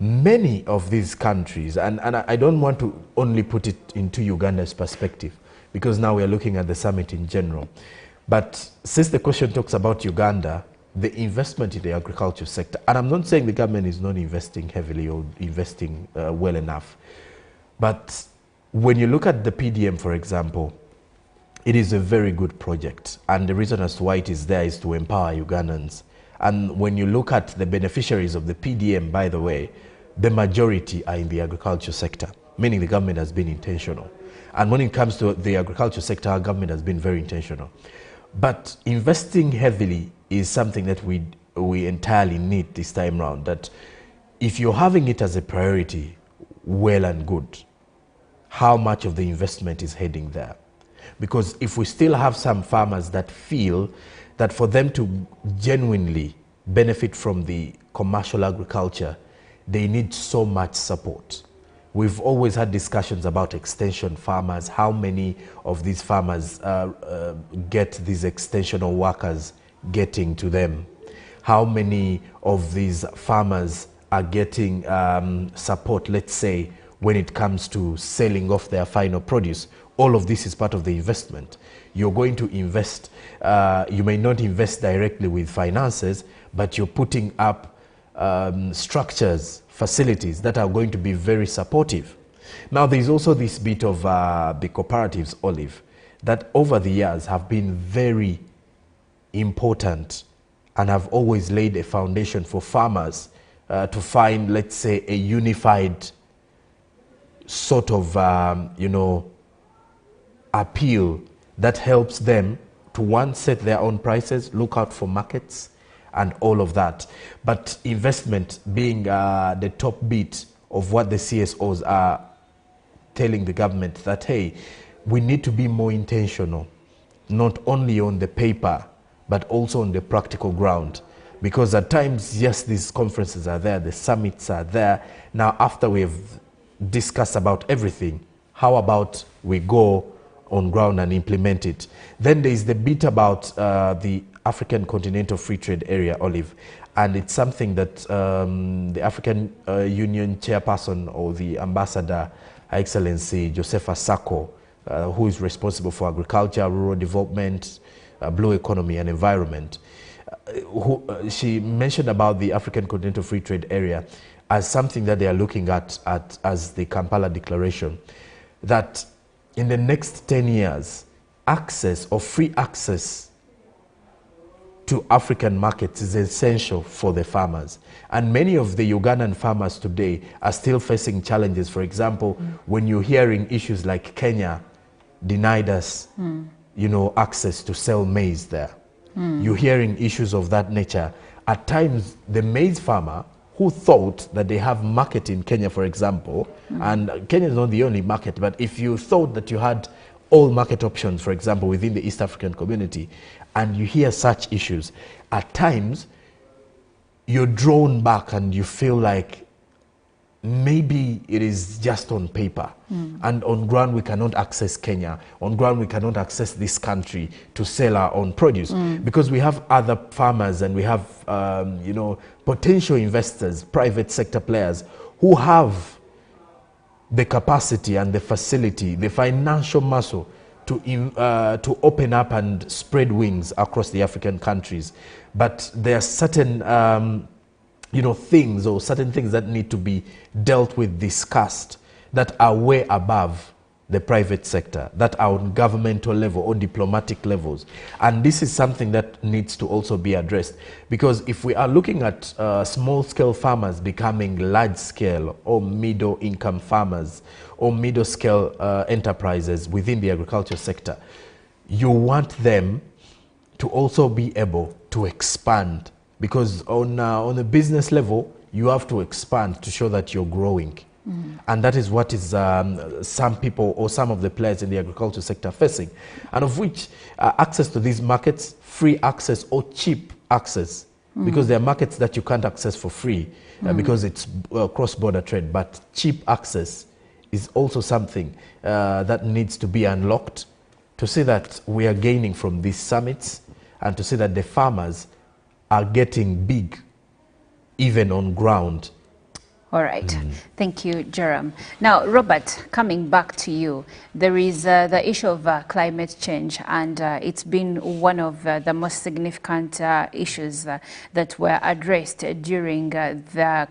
Speaker 1: Many of these countries, and I don't want to only put it into Uganda's perspective, because now we are looking at the summit in general. But since the question talks about Uganda, the investment in the agriculture sector, and I'm not saying the government is not investing heavily or investing well enough, but when you look at the PDM, for example, it is a very good project. And the reason as to why it is there is to empower Ugandans. And when you look at the beneficiaries of the PDM, by the way, the majority are in the agriculture sector, meaning the government has been intentional. And when it comes to the agriculture sector, our government has been very intentional. But investing heavily is something that we entirely need this time around, that if you're having it as a priority, well and good, how much of the investment is heading there? Because if we still have some farmers that feel that for them to genuinely benefit from the commercial agriculture, they need so much support. We've always had discussions about extension farmers, how many of these farmers get these extensional workers getting to them, how many of these farmers are getting support, let's say, when it comes to selling off their final produce. All of this is part of the investment. You're going to invest, you may not invest directly with finances, but you're putting up structures, facilities that are going to be very supportive. Now, there's also this bit of the cooperatives, Olive, that over the years have been very important and have always laid a foundation for farmers to find, let's say, a unified sort of, appeal that helps them to, one, set their own prices, look out for markets, and all of that. But investment being the top bit of what the CSOs are telling the government, that, hey, we need to be more intentional, not only on the paper, but also on the practical ground. Because at times, yes, these conferences are there, the summits are there. Now, after we've discussed about everything, how about we go on ground and implement it? Then there is the bit about the African Continental Free Trade Area, Olive, and it's something that the African Union chairperson, or the ambassador, Her Excellency Josepha Sako, who is responsible for agriculture, rural development, blue economy and environment, she mentioned about the African Continental Free Trade Area as something that they are looking at as the Kampala Declaration, that in the next 10 years, access or free access to African markets is essential for the farmers. And many of the Ugandan farmers today are still facing challenges. For example, when you're hearing issues like Kenya denied us, access to sell maize there. You're hearing issues of that nature. At times, the maize farmer who thought that they have market in Kenya, for example, and Kenya is not the only market, but if you thought that you had all market options, for example, within the East African community, and you hear such issues, at times you're drawn back and you feel like maybe it is just on paper. And on ground we cannot access Kenya. On ground we cannot access this country to sell our own produce because we have other farmers and we have potential investors, private sector players who have the capacity and the facility, the financial muscle to open up and spread wings across the African countries. But there are certain things or certain things that need to be dealt with, discussed, that are way above the private sector, that are on governmental level or diplomatic levels. And this is something that needs to also be addressed, because if we are looking at small-scale farmers becoming large-scale or middle-income farmers or middle-scale enterprises within the agriculture sector, you want them to also be able to expand, because on a business level, you have to expand to show that you're growing. And that is what is some people or some of the players in the agriculture sector facing, and of which access to these markets, free access or cheap access, because there are markets that you can't access for free because it's cross-border trade, but cheap access is also something that needs to be unlocked to see that we are gaining from these summits and to see that the farmers are getting big, even on ground.
Speaker 2: All right. Thank you, Jerome. Now, Robert, coming back to you, there is the issue of climate change, and it's been one of the most significant issues that were addressed during the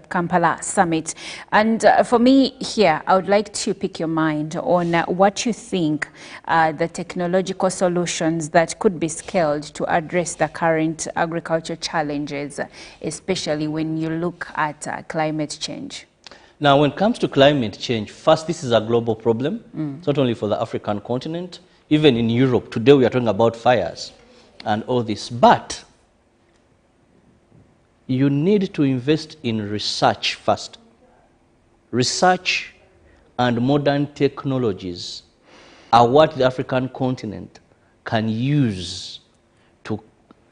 Speaker 2: Kampala summit. And for me here, I would like to pick your mind on what you think the technological solutions that could be scaled to address the current agriculture challenges, especially when you look at climate change.
Speaker 3: Now, when it comes to climate change, first, this is a global problem. It's not only for the African continent. Even in Europe, today we are talking about fires and all this. But you need to invest in research first. Research and modern technologies are what the African continent can use to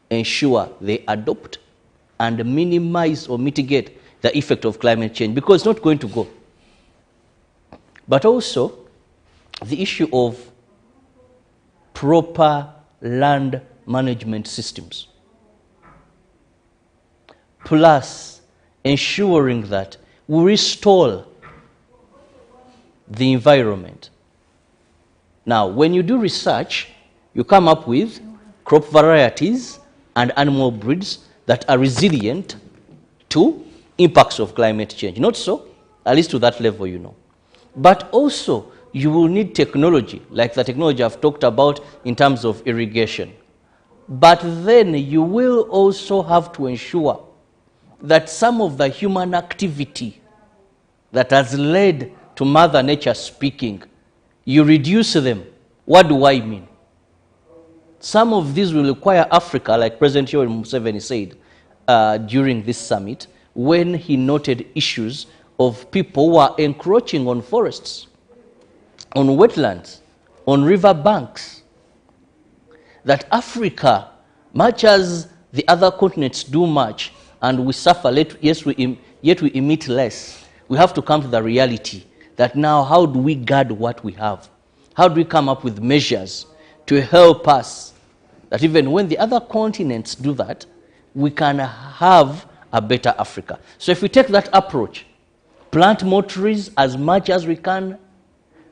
Speaker 3: ensure they adopt and minimize or mitigate the effect of climate change, because it's not going to go. But also, the issue of proper land management systems, plus ensuring that we restore the environment. Now, when you do research, you come up with crop varieties and animal breeds that are resilient to impacts of climate change. Not so, at least to that level, you know. But also, you will need technology, like the technology I've talked about in terms of irrigation. But then you will also have to ensure that some of the human activity that has led to Mother Nature speaking, you reduce them. What do I mean? Some of these will require Africa, like President Yoweri Museveni said during this summit, when he noted issues of people who are encroaching on forests, on wetlands, on river banks. That Africa, much as the other continents do much, and we suffer, yet we emit less, we have to come to the reality that now how do we guard what we have? How do we come up with measures to help us that even when the other continents do that, we can have a better Africa. So if we take that approach, plant more trees as much as we can,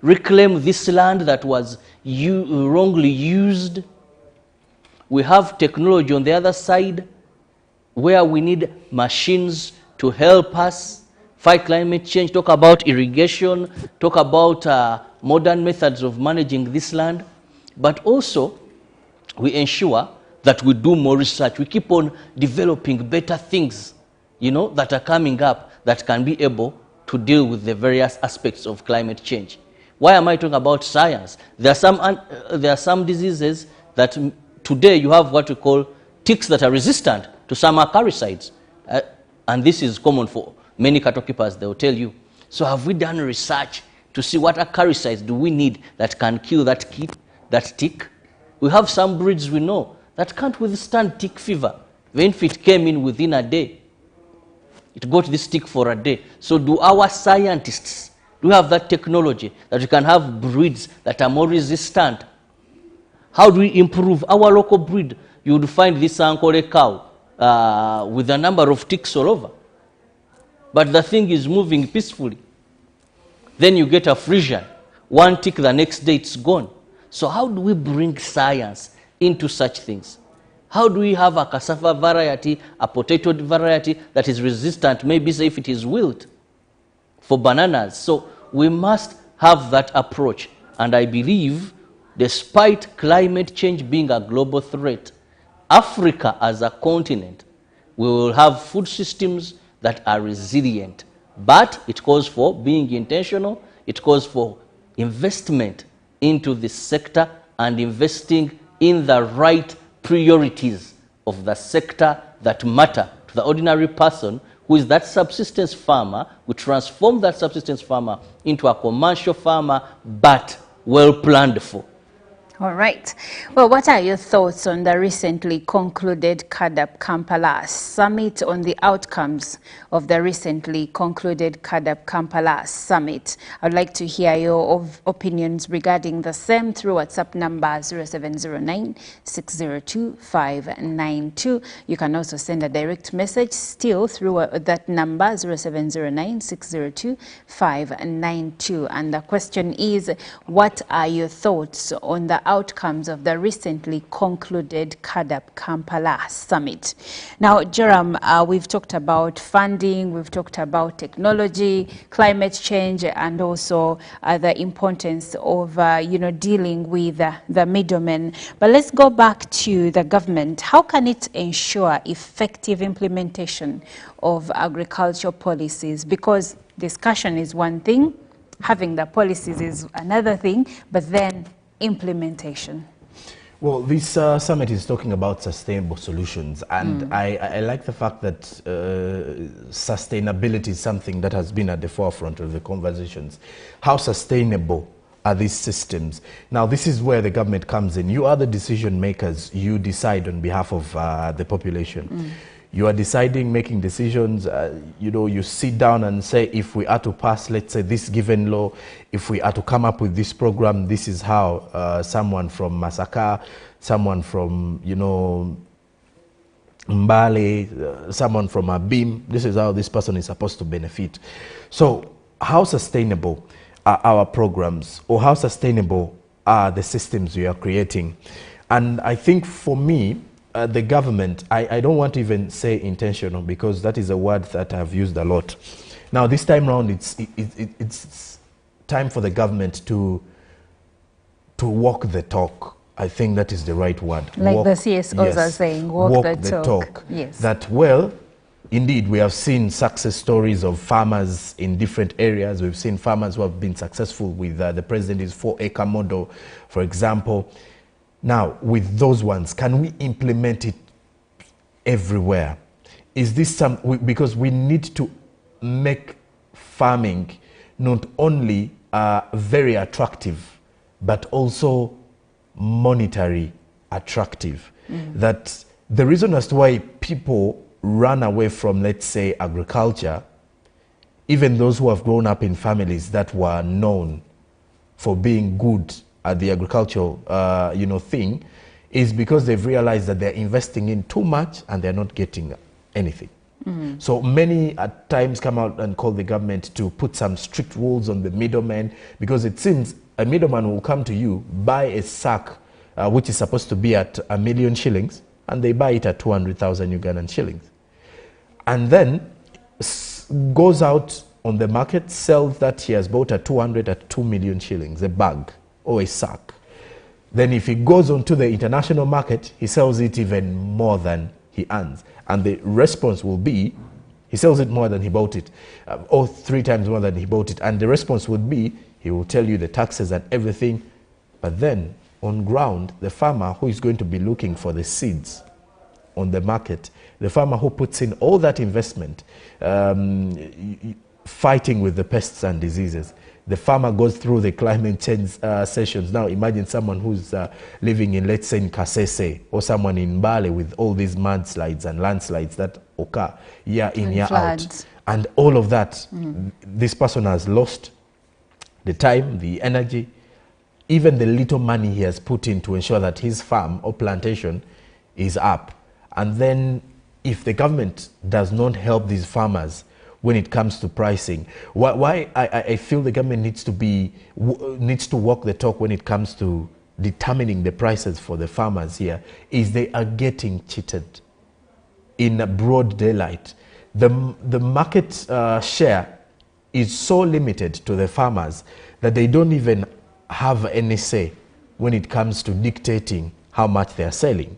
Speaker 3: reclaim this land that was wrongly used. We have technology on the other side where we need machines to help us fight climate change, talk about irrigation, talk about modern methods of managing this land, but also we ensure that we do more research. We keep on developing better things, you know, that are coming up that can be able to deal with the various aspects of climate change. Why am I talking about science? There are some diseases that today you have what we call ticks that are resistant to some acaricides. And this is common for many cattle keepers, they will tell you. So have we done research to see what acaricides do we need that can kill that tick? We have some breeds we know that can't withstand tick fever. Even if it came in within a day, it got this tick for a day. So do our scientists, do we have that technology that we can have breeds that are more resistant? How do we improve our local breed? You would find this Ankole cow with a number of ticks all over. But the thing is moving peacefully. Then you get a Frisian. One tick, the next day it's gone. So how do we bring science into such things? How do we have a cassava variety, a potato variety that is resistant, maybe say if it is wilt, for bananas? So we must have that approach. And I believe, despite climate change being a global threat, Africa as a continent, we will have food systems that are resilient. But it calls for being intentional, it calls for investment into this sector and investing in the right priorities of the sector that matter to the ordinary person who is that subsistence farmer. We transform that subsistence farmer into a commercial farmer, but well planned for.
Speaker 2: All right. Well, what are your thoughts on the recently concluded CADAP Kampala Summit, on the outcomes of the recently concluded CADAP Kampala Summit? I'd like to hear your opinions regarding the same through WhatsApp number 0709-602-592. You can also send a direct message still through that number 0709-602-592. And the question is, what are your thoughts on the outcomes of the recently concluded CADAP Kampala Summit? Now, Joram, we've talked about funding, we've talked about technology, climate change, and also the importance of dealing with the middlemen. But let's go back to the government. How can it ensure effective implementation of agricultural policies? Because discussion is one thing, having the policies is another thing, but then implementation.
Speaker 1: Well, this summit is talking about sustainable solutions, and I like the fact that sustainability is something that has been at the forefront of the conversations. How sustainable are these systems? Now, this is where the government comes in. You are the decision makers. You decide on behalf of the population. You are deciding, making decisions, you sit down and say, if we are to pass, let's say, this given law, if we are to come up with this program, this is how someone from Masaka, someone from, Mbale, someone from Abim, this is how this person is supposed to benefit. So how sustainable are our programs, or how sustainable are the systems we are creating? And I think for me, the government, I don't want to even say intentional, because that is a word that I've used a lot. Now, this time around, it's time for the government to walk the talk. I think that is the right word.
Speaker 2: Like walk, the CSOs are saying, walk the talk.
Speaker 1: Yes. That, well, indeed, we have seen success stories of farmers in different areas. We've seen farmers who have been successful with the president's 4-acre model, for example. Now, with those ones, can we implement it everywhere? Is this because we need to make farming not only very attractive, but also monetary attractive. That the reason as to why people run away from, let's say, agriculture, even those who have grown up in families that were known for being good at the agricultural, thing, is because they've realized that they're investing in too much and they're not getting anything. So many at times come out and call the government to put some strict rules on the middlemen, because it seems a middleman will come to you, buy a sack, which is supposed to be at 1 million shillings, and they buy it at 200,000 Ugandan shillings. And then goes out on the market, sells that he has bought at 200 at 2 million shillings, a bag or a sack. Then if he goes onto the international market, he sells it even more than he earns. And the response will be, he sells it more than he bought it, or 3 times more than he bought it. And the response would be, he will tell you the taxes and everything. But then on ground, the farmer who is going to be looking for the seeds on the market, the farmer who puts in all that investment, fighting with the pests and diseases, the farmer goes through the climate change sessions. Now imagine someone who's living in, let's say, in Kasese, or someone in Mbale with all these mudslides and landslides that occur year in, year out. And all of that, this person has lost the time, the energy, even the little money he has put in to ensure that his farm or plantation is up. And then if the government does not help these farmers when it comes to pricing, why I feel the government needs to walk the talk when it comes to determining the prices for the farmers here, is they are getting cheated in a broad daylight. The market share is so limited to the farmers that they don't even have any say when it comes to dictating how much they are selling.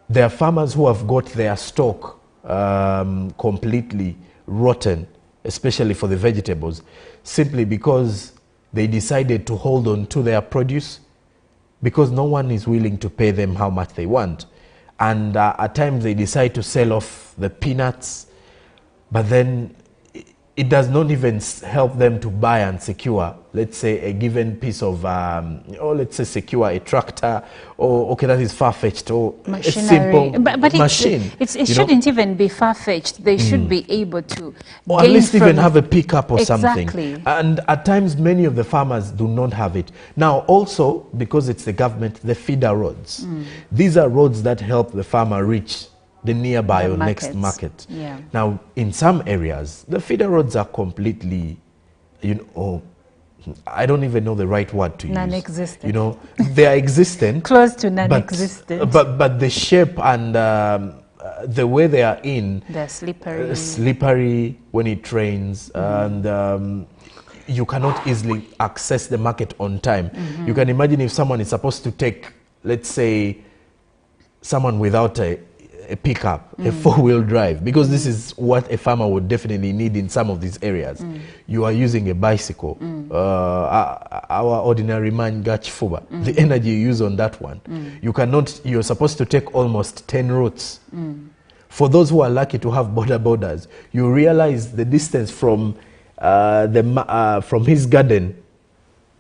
Speaker 1: There are farmers who have got their stock completely rotten, especially for the vegetables, simply because they decided to hold on to their produce, because no one is willing to pay them how much they want. And at times they decide to sell off the peanuts, but then it does not even help them to buy and secure, let's say, a given piece of, or let's say secure a tractor, or, okay, that is far-fetched, or
Speaker 2: machinery.
Speaker 1: a simple
Speaker 2: but
Speaker 1: machine.
Speaker 2: It shouldn't even be far-fetched. They should be able to
Speaker 1: or at least even have a pickup or
Speaker 2: exactly.
Speaker 1: something. And at times, many of the farmers do not have it. Now, also, because it's the government, the feeder roads. These are roads that help the farmer reach the nearby or next market.
Speaker 2: Yeah.
Speaker 1: Now, in some areas, the feeder roads are completely, I don't even know the right word to use.
Speaker 2: Non-existent.
Speaker 1: You know, they are existent.
Speaker 2: Close to non-existent.
Speaker 1: But the shape and the way they are in.
Speaker 2: They're slippery.
Speaker 1: Slippery when it rains, and you cannot easily access the market on time. You can imagine if someone is supposed to take, let's say, someone without a pickup, a four-wheel drive, because this is what a farmer would definitely need in some of these areas. You are using a bicycle. Our ordinary man Gachfuba, the energy you use on that one, you're supposed to take almost 10 routes. For those who are lucky to have borders, you realize the distance from from his garden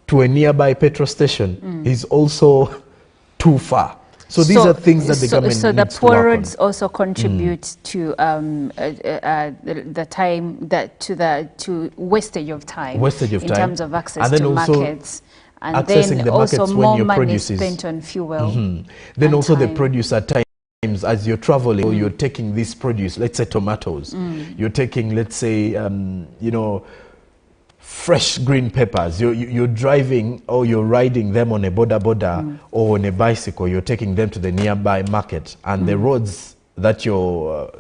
Speaker 1: to a nearby petrol station is also too far. So these are things that the government
Speaker 2: so
Speaker 1: needs
Speaker 2: the poor
Speaker 1: to work
Speaker 2: roads
Speaker 1: on.
Speaker 2: also contribute to the time to wastage of time.
Speaker 1: Wastage of
Speaker 2: in
Speaker 1: time.
Speaker 2: terms of access
Speaker 1: And then
Speaker 2: to
Speaker 1: also
Speaker 2: markets. And
Speaker 1: accessing
Speaker 2: then
Speaker 1: the
Speaker 2: also
Speaker 1: markets when
Speaker 2: more
Speaker 1: your
Speaker 2: money
Speaker 1: produce is
Speaker 2: spent on fuel.
Speaker 1: Then also
Speaker 2: time.
Speaker 1: the produce at times, as you're traveling, or you're taking this produce, let's say tomatoes, you're taking, let's say, fresh green peppers. You're driving or you're riding them on a boda or on a bicycle. You're taking them to the nearby market, and the roads that you're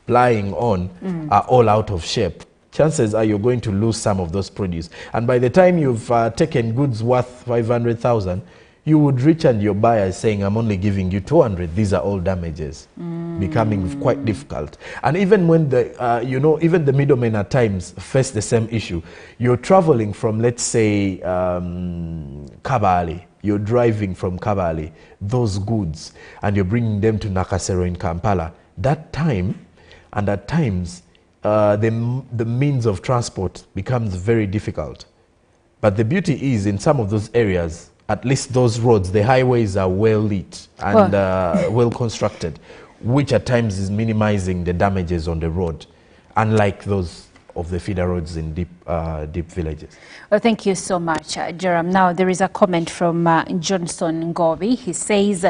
Speaker 1: plying on are all out of shape. Chances are you're going to lose some of those produce. And by the time you've taken goods worth 500,000, you would reach and your buyer is saying, I'm only giving you 200. These are all damages, becoming quite difficult. And even when even the middlemen at times face the same issue. You're traveling from, let's say, Kabale. You're driving from Kabale, those goods, and you're bringing them to Nakasero in Kampala. That time, and at times, the means of transport becomes very difficult. But the beauty is, in some of those areas, at least those roads, the highways are well lit and well constructed, which at times is minimizing the damages on the road, unlike those of the feeder roads in deep villages.
Speaker 2: Well, thank you so much, Jerome. Now, there is a comment from Johnson Ngobi. He says,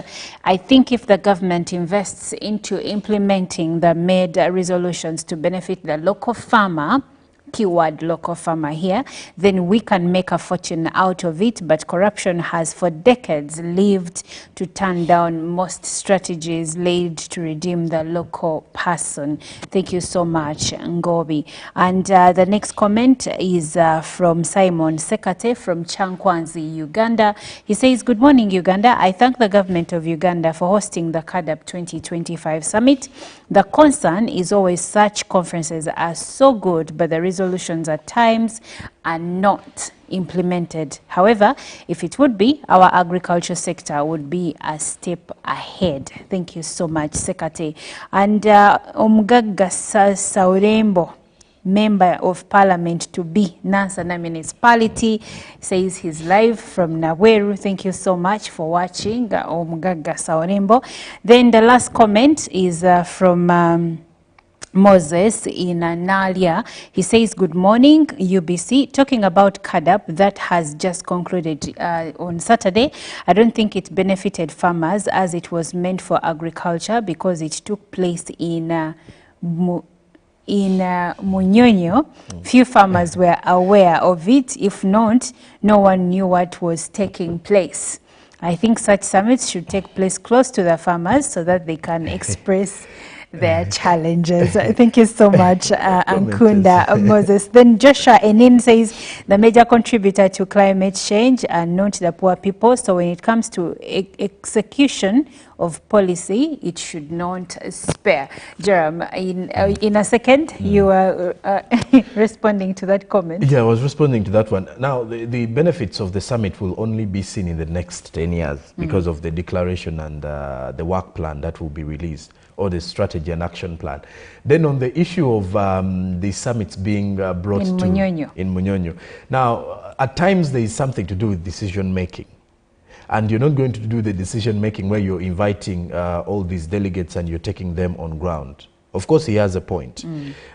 Speaker 2: I think if the government invests into implementing the made resolutions to benefit the local farmer, keyword local farmer here, then we can make a fortune out of it. But corruption has for decades lived to turn down most strategies laid to redeem the local person. Thank you so much, Ngobi. And the next comment is from Simon Sekate from Chankwanzi, Uganda. He says, good morning, Uganda. I thank the government of Uganda for hosting the CADAP 2025 summit. The concern is always such conferences are so good, but the resolutions at times are not implemented. However, if it would be, our agriculture sector would be a step ahead. Thank you so much, Sekate. And Omugagga Saurembo, Member of Parliament to be Nansana Municipality, says he's live from Naweru. Thank you so much for watching, Omugagga Saurembo. Then the last comment is from Moses in Nalia. He says, good morning, UBC. Talking about CADAP that has just concluded on Saturday, I don't think it benefited farmers as it was meant for agriculture because it took place in Munyonyo. Few farmers were aware of it. If not, no one knew what was taking place. I think such summits should take place close to the farmers so that they can express their challenges. Thank you so much, Ankunda Moses. Then Joshua Enin says the major contributor to climate change are not the poor people. So when it comes to execution of policy, it should not spare. Jerome, in a second, you are responding to that comment.
Speaker 1: Yeah, I was responding to that one. Now, the benefits of the summit will only be seen in the next 10 years because of the declaration and the work plan that will be released or the strategy and action plan. Then on the issue of the summits being brought
Speaker 2: in
Speaker 1: Munyonyo. Now, at times there is something to do with decision making. And you're not going to do the decision making where you're inviting all these delegates and you're taking them on ground. Of course, he has a point.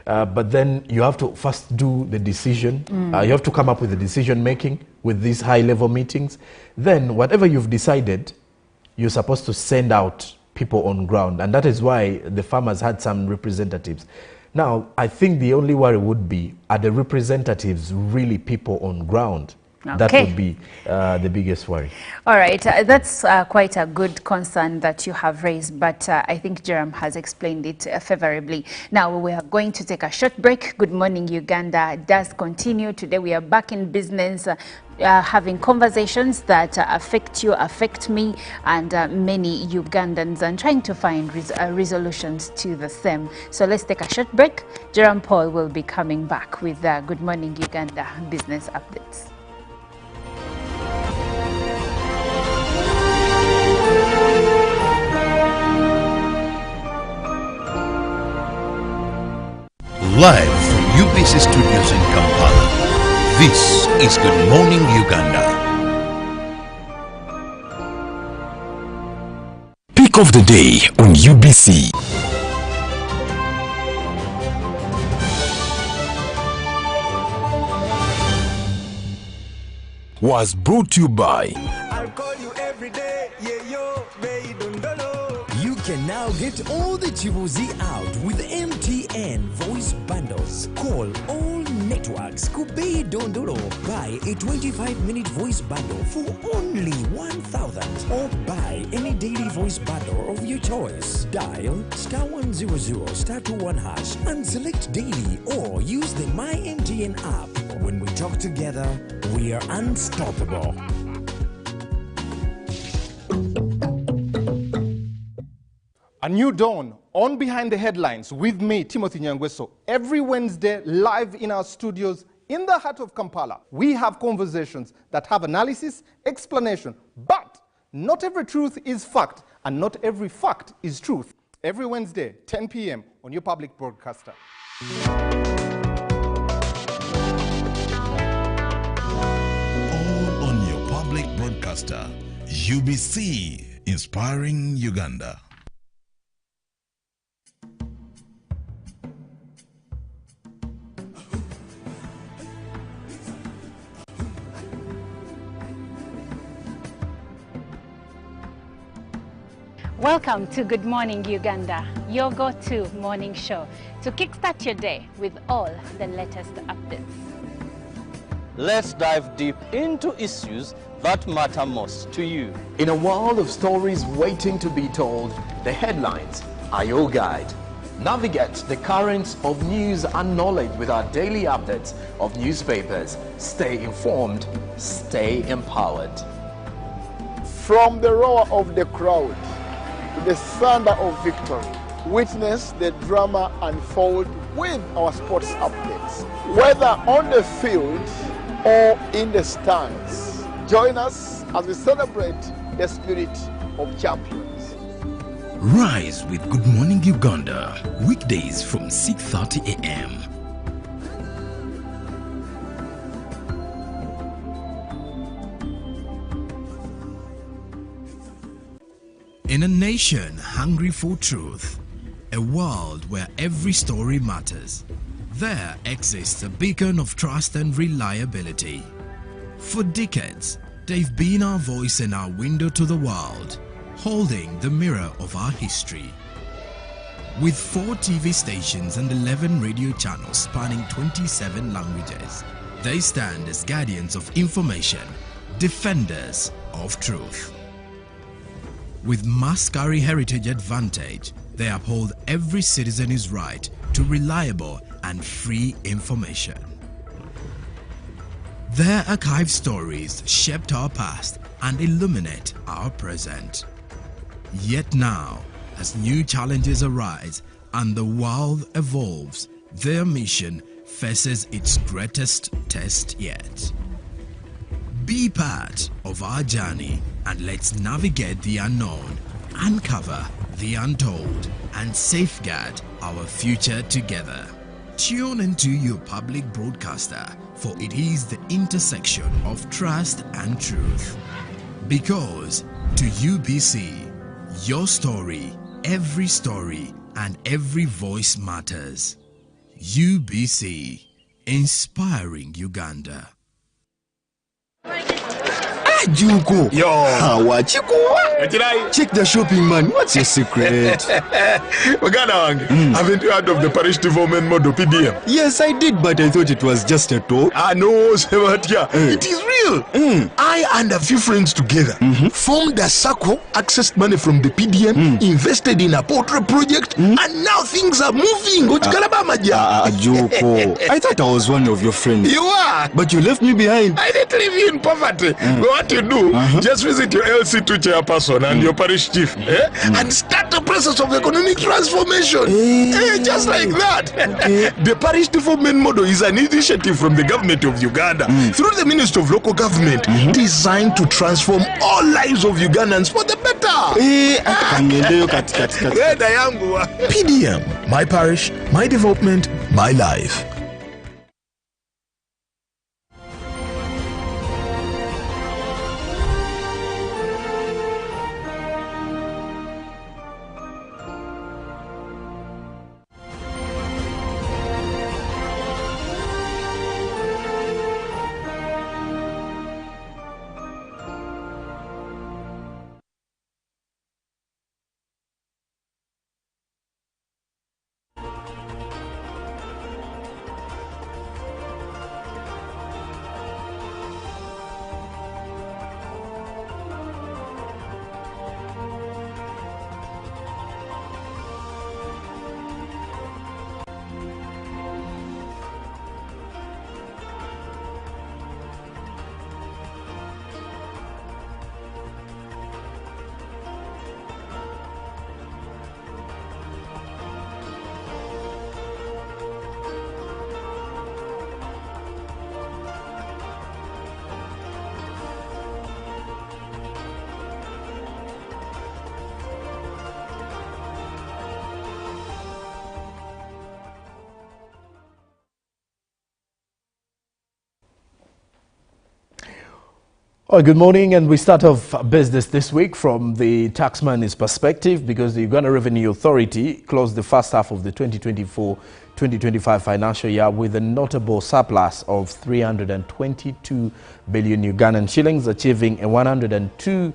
Speaker 1: But then you have to first do the decision. You have to come up with the decision making with these high-level meetings. Then whatever you've decided, you're supposed to send out people on ground. And that is why the farmers had some representatives. Now, I think the only worry would be, are the representatives really people on ground?
Speaker 2: Okay.
Speaker 1: That would be the biggest worry.
Speaker 2: All right, that's quite a good concern that you have raised, but I think Jerome has explained it favorably. Now we are going to take a short break. Good Morning Uganda does continue. Today we are back in business, having conversations that affect you, affect me, and many Ugandans, and trying to find resolutions to the same. So let's take a short break. Jerome Paul will be coming back with Good Morning Uganda business updates.
Speaker 4: Live from UBC Studios in Kampala, this is Good Morning Uganda.
Speaker 5: Pick of the day on UBC. Was brought to you by
Speaker 10: I'll call you every day, yeah yo, baby dondolo.
Speaker 5: You can now get all the Chibuzi out with MTN voice bundles. Call all networks. Kubei Dondoro. Buy a 25-minute voice bundle for only 1,000 or buy any daily voice bundle of your choice. Dial *100 *21# and select daily or use the My MTN app. When we talk together, we are unstoppable.
Speaker 8: A new dawn on Behind the Headlines with me, Timothy Nyangweso. Every Wednesday, live in our studios in the heart of Kampala, we have conversations that have analysis, explanation, but not every truth is fact, and not every fact is truth. Every Wednesday, 10 p.m. on your public broadcaster.
Speaker 9: All on your public broadcaster, UBC, inspiring Uganda.
Speaker 2: Welcome to Good Morning Uganda, your go-to morning show to kickstart your day with all the latest updates.
Speaker 3: Let's dive deep into issues that matter most to you.
Speaker 11: In a world of stories waiting to be told, the headlines are your guide. Navigate the currents of news and knowledge with our daily updates of newspapers. Stay informed, stay empowered.
Speaker 12: From the roar of the crowd to the thunder of victory, witness the drama unfold with our sports updates. Whether on the field or in the stands, join us as we celebrate the spirit of champions.
Speaker 9: Rise with Good Morning Uganda, weekdays from 6:30 a.m. In a nation hungry for truth, a world where every story matters, there exists a beacon of trust and reliability. For decades, they've been our voice and our window to the world, holding the mirror of our history. With 4 TV stations and 11 radio channels spanning 27 languages, they stand as guardians of information, defenders of truth. With Mascari Heritage Advantage, they uphold every citizen's right to reliable and free information. Their archived stories shaped our past and illuminate our present. Yet now, as new challenges arise and the world evolves, their mission faces its greatest test yet. Be part of our journey and let's navigate the unknown, uncover the untold, and safeguard our future together. Tune into your public broadcaster, for it is the intersection of trust and truth. Because to UBC, your story, every story, and every voice matters. UBC, inspiring Uganda.
Speaker 6: Juko.
Speaker 7: Yo.
Speaker 6: Check the shopping, man. What's your secret?
Speaker 7: Uganda wange, haven't you heard of the parish development model PDM?
Speaker 6: Yes, I did, but I thought it was just a talk.
Speaker 7: No, Sebatia. It is real. I and a few friends together formed a circle, accessed money from the PDM, invested in a portrait project, and now things are moving.
Speaker 6: Juko. I thought I was one of your friends.
Speaker 7: You are.
Speaker 6: But you left me behind.
Speaker 7: I didn't leave you in poverty. What you do, just visit your LC2 chairperson and your parish chief and start the process of economic transformation. Just like that. The parish development model is an initiative from the government of Uganda through the Ministry of Local Government designed to transform all lives of Ugandans for the better. PDM, my parish, my development, my life.
Speaker 1: Good morning, and we start off business this week from the taxman's perspective, because the Uganda Revenue Authority closed the first half of the 2024-2025 financial year with a notable surplus of 322 billion Ugandan shillings, achieving a 102%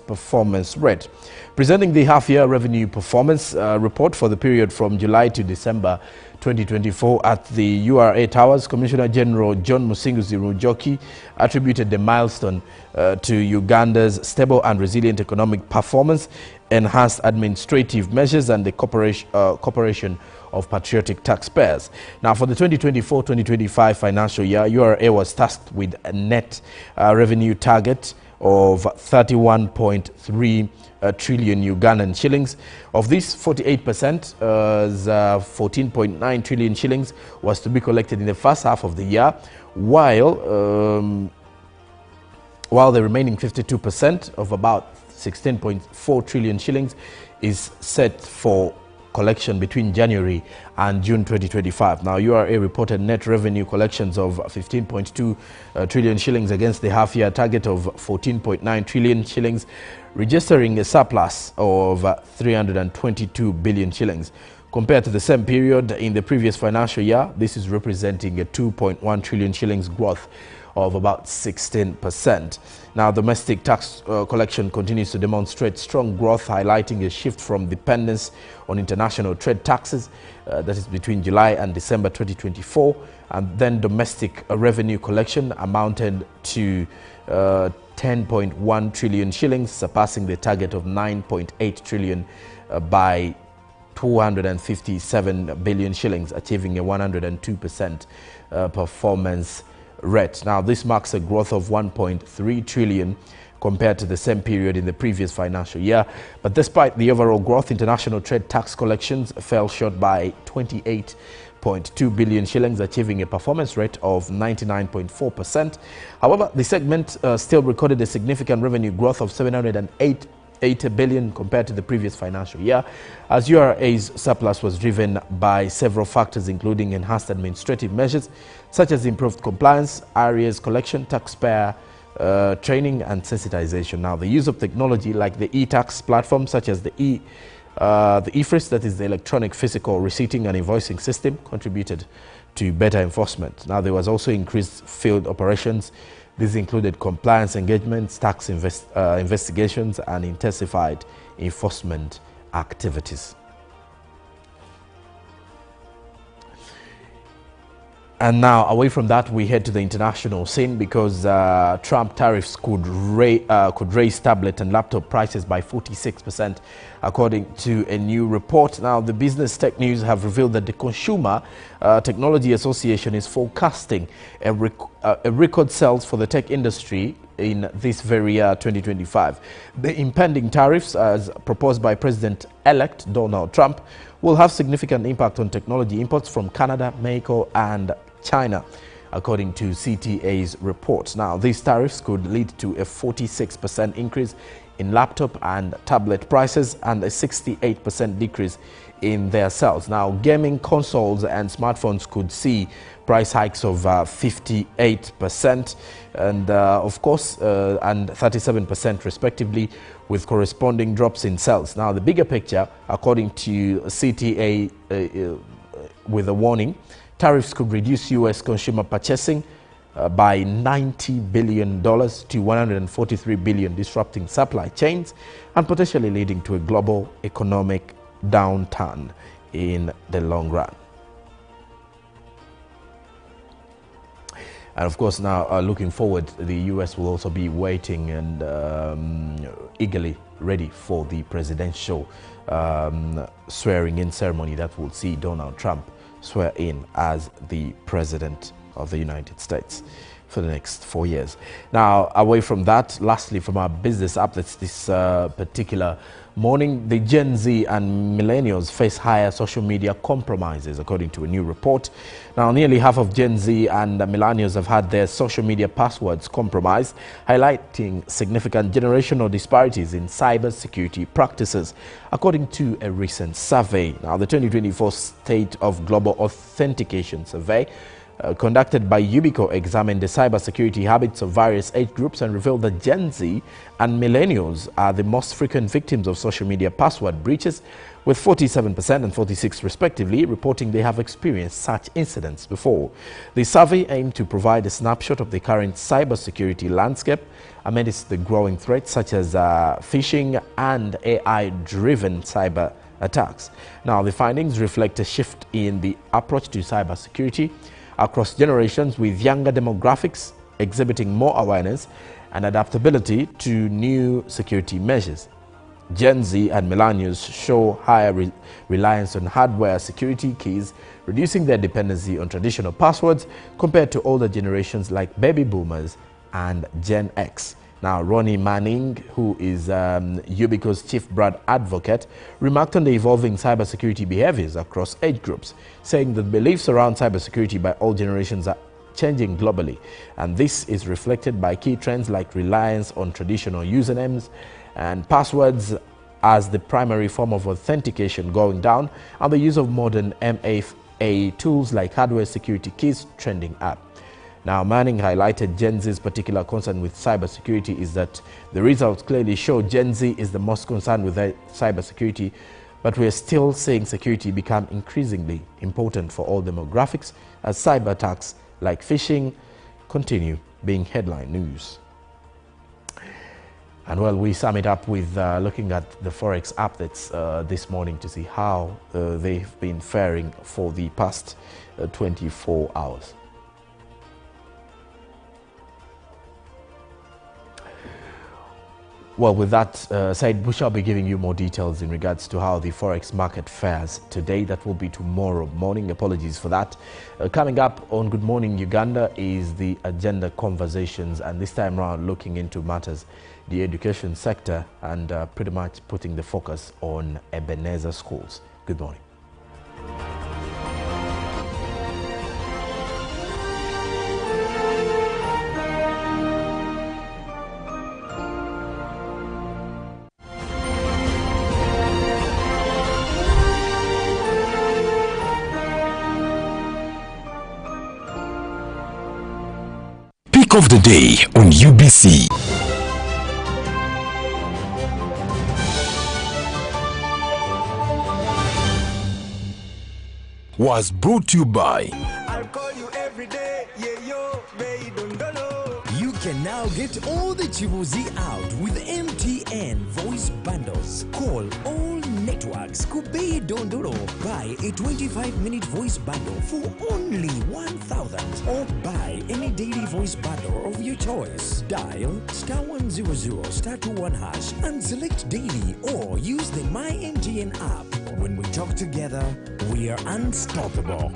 Speaker 1: performance rate. Presenting the half-year revenue performance report for the period from July to December 2024 at the URA Towers, Commissioner General John Musinguzi Rujoki attributed the milestone to Uganda's stable and resilient economic performance, enhanced administrative measures, and the cooperation of patriotic taxpayers. Now, for the 2024-2025 financial year, URA was tasked with a net revenue target of 31.3 trillion Ugandan shillings. Of this, 48%, 14.9 trillion shillings, was to be collected in the first half of the year, while the remaining 52% of about 16.4 trillion shillings is set for collection between January and June 2025. Now, URA reported net revenue collections of 15.2 trillion shillings against the half-year target of 14.9 trillion shillings, registering a surplus of 322 billion shillings. Compared to the same period in the previous financial year, this is representing a 2.1 trillion shillings growth of about 16%. Now, domestic tax collection continues to demonstrate strong growth, highlighting a shift from dependence on international trade taxes, that is between July and December 2024, and then domestic revenue collection amounted to 10.1 trillion shillings, surpassing the target of 9.8 trillion by 257 billion shillings, achieving a 102% performance rate. Now, this marks a growth of 1.3 trillion compared to the same period in the previous financial year. But despite the overall growth, international trade tax collections fell short by 28.2 billion shillings, achieving a performance rate of 99.4%. However, the segment still recorded a significant revenue growth of 708 $80 billion compared to the previous financial year, as URA's surplus was driven by several factors, including enhanced administrative measures such as improved compliance, arrears collection, taxpayer training and sensitization. Now, the use of technology like the e-tax platform, such as the EFRIS, that is the electronic physical receipting and invoicing system, contributed to better enforcement. Now, there was also increased field operations. These included compliance engagements, tax investigations, and intensified enforcement activities. And now, away from that, we head to the international scene because Trump tariffs could raise tablet and laptop prices by 46%, according to a new report. Now, the Business Tech News have revealed that the Consumer Technology Association is forecasting a record sales for the tech industry in this very year, 2025. The impending tariffs, as proposed by President-elect Donald Trump, will have significant impact on technology imports from Canada, Mexico, and China, according to CTA's report. Now, these tariffs could lead to a 46% increase in laptop and tablet prices and a 68% decrease in their sales. Now, gaming consoles and smartphones could see price hikes of 58% and of course and 37% respectively, with corresponding drops in sales. Now, the bigger picture, according to CTA, with a warning, tariffs could reduce U.S. consumer purchasing by $90 billion to $143 billion, disrupting supply chains and potentially leading to a global economic downturn in the long run. And of course, now looking forward, the U.S. will also be waiting and eagerly ready for the presidential swearing-in ceremony that will see Donald Trump swear in as the President of the United States for the next 4 years. Now, away from that, lastly, from our business updates this particular morning, the Gen Z and millennials face higher social media compromises, according to a new report. Now, nearly half of Gen Z and millennials have had their social media passwords compromised, highlighting significant generational disparities in cybersecurity practices, according to a recent survey. Now, the 2024 State of Global Authentication Survey conducted by Ubico examined the cybersecurity habits of various age groups and revealed that Gen Z and millennials are the most frequent victims of social media password breaches, with 47% and 46% respectively reporting they have experienced such incidents before. The survey aimed to provide a snapshot of the current cybersecurity landscape amidst the growing threats such as phishing and AI-driven cyber attacks. Now, the findings reflect a shift in the approach to cybersecurity across generations, with younger demographics exhibiting more awareness and adaptability to new security measures. Gen Z and millennials show higher reliance on hardware security keys, reducing their dependency on traditional passwords compared to older generations like baby boomers and Gen X. Now, Ronnie Manning, who is Ubico's chief brand advocate, remarked on the evolving cybersecurity behaviors across age groups, saying that beliefs around cybersecurity by all generations are changing globally, and this is reflected by key trends like reliance on traditional usernames and passwords as the primary form of authentication going down, and the use of modern MFA tools like hardware security keys trending up. Now, Manning highlighted Gen Z's particular concern with cybersecurity is that the results clearly show Gen Z is the most concerned with cybersecurity, but we are still seeing security become increasingly important for all demographics as cyber attacks like phishing continue being headline news. And well, we sum it up with looking at the Forex updates this morning to see how they've been faring for the past 24 hours. Well, with that said, we shall be giving you more details in regards to how the Forex market fares today. That will be tomorrow morning. Apologies for that. Coming up on Good Morning Uganda is the agenda conversations, and this time around looking into matters the education sector and pretty much putting the focus on Ebenezer schools. Good morning.
Speaker 5: of the day on UBC. Was brought to you by
Speaker 10: I'll call you every day, yeah yo, baby don't know.
Speaker 5: You can now get all the Chibuzi out with MTN voice bundles. Call all networks. Kubei Dondoro. Buy a 25-minute voice bundle for only 1,000 or buy any daily voice bundle of your choice. Dial *100 *21 hash and select daily or use the My MTN app. When we talk together, we are unstoppable.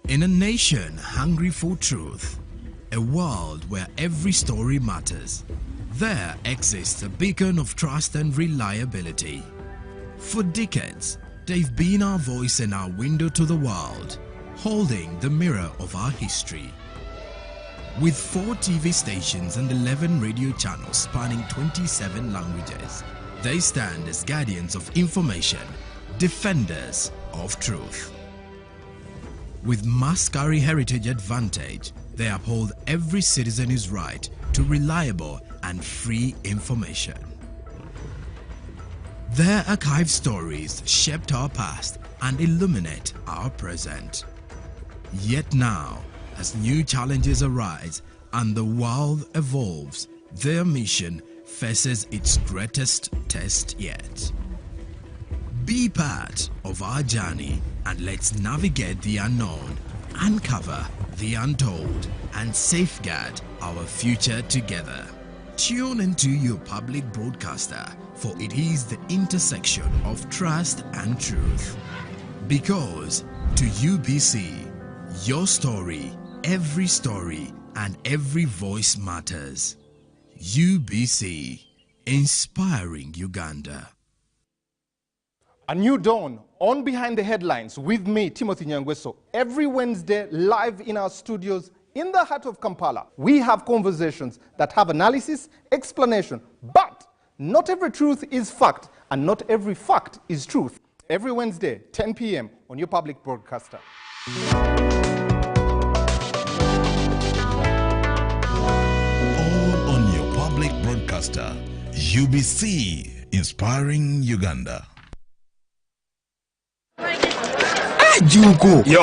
Speaker 9: In a nation hungry for truth, a world where every story matters, there exists a beacon of trust and reliability. For decades, they've been our voice and our window to the world, holding the mirror of our history. With 4 TV stations and 11 radio channels spanning 27 languages, they stand as guardians of information, defenders of truth. With Mascari Heritage Advantage, they uphold every citizen's right to reliable and free information. Their archived stories shaped our past and illuminate our present. Yet now, as new challenges arise and the world evolves, their mission faces its greatest test yet. Be part of our journey and let's navigate the unknown, uncover the untold, and safeguard our future together. Tune into your public broadcaster, for it is the intersection of trust and truth. Because to UBC, your story, every story, and every voice matters. UBC, inspiring Uganda.
Speaker 8: A new dawn on Behind the Headlines with me, Timothy Nyangweso. Every Wednesday, live in our studios in the heart of Kampala. We have conversations that have analysis, explanation, but not every truth is fact, and not every fact is truth. Every Wednesday, 10 p.m. on your public broadcaster.
Speaker 4: All on your public broadcaster. UBC, inspiring Uganda.
Speaker 6: Juko.
Speaker 7: Yo.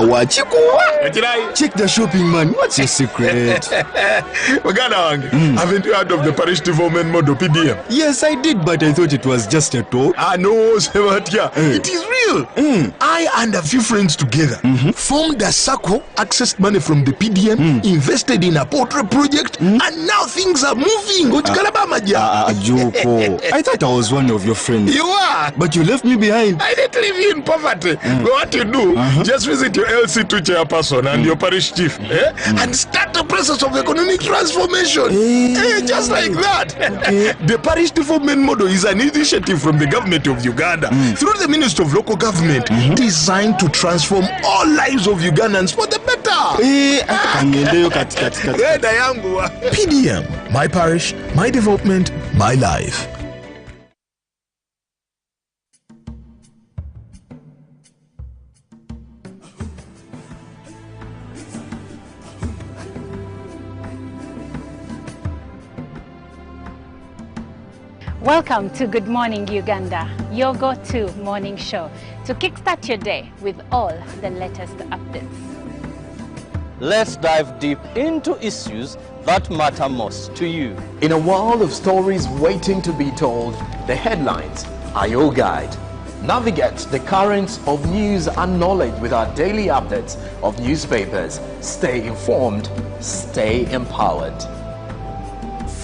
Speaker 6: Wachiko. Check the shopping, man. What's your secret?
Speaker 7: Uganda, haven't you heard of the parish development model PDM?
Speaker 6: Yes, I did, but I thought it was just a talk.
Speaker 7: No, Sebatia. It is real. I and a few friends together formed a circle, accessed money from the PDM, invested in a portrait project, and now things are moving.
Speaker 6: Juko. I thought I was one of your friends.
Speaker 7: You are.
Speaker 6: But you left me behind.
Speaker 7: I didn't leave you in poverty. What you do, just visit your LC2 chairperson and your parish chief and start the process of economic transformation. Just like that. The parish development model is an initiative from the government of Uganda through the Ministry of Local Government designed to transform all lives of Ugandans for the better. PDM, my parish, my development, my life.
Speaker 2: Welcome to Good Morning Uganda, your go-to morning show to kickstart your day with all the latest updates.
Speaker 3: Let's dive deep into issues that matter most to you.
Speaker 11: In a world of stories waiting to be told, the headlines are your guide. Navigate the currents of news and knowledge with our daily updates of newspapers. Stay informed, stay empowered.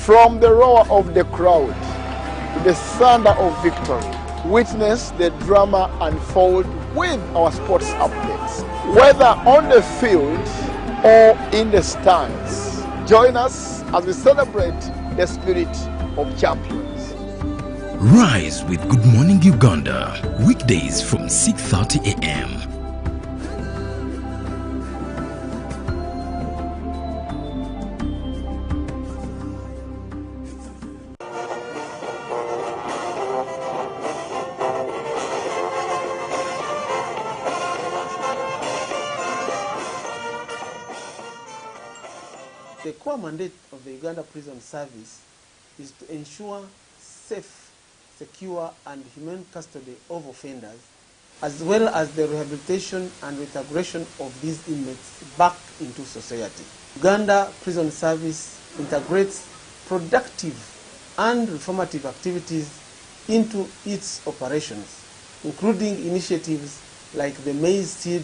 Speaker 12: From the roar of the crowd to the thunder of victory, witness the drama unfold with our sports updates. Whether on the field or in the stands, join us as we celebrate the spirit of champions.
Speaker 5: Rise with Good Morning Uganda, weekdays from 6:30 a.m.
Speaker 13: The core mandate of the Uganda Prison Service is to ensure safe, secure, and humane custody of offenders, as well as the rehabilitation and reintegration of these inmates back into society. Uganda Prison Service integrates productive and reformative activities into its operations, including initiatives like the Maize Seed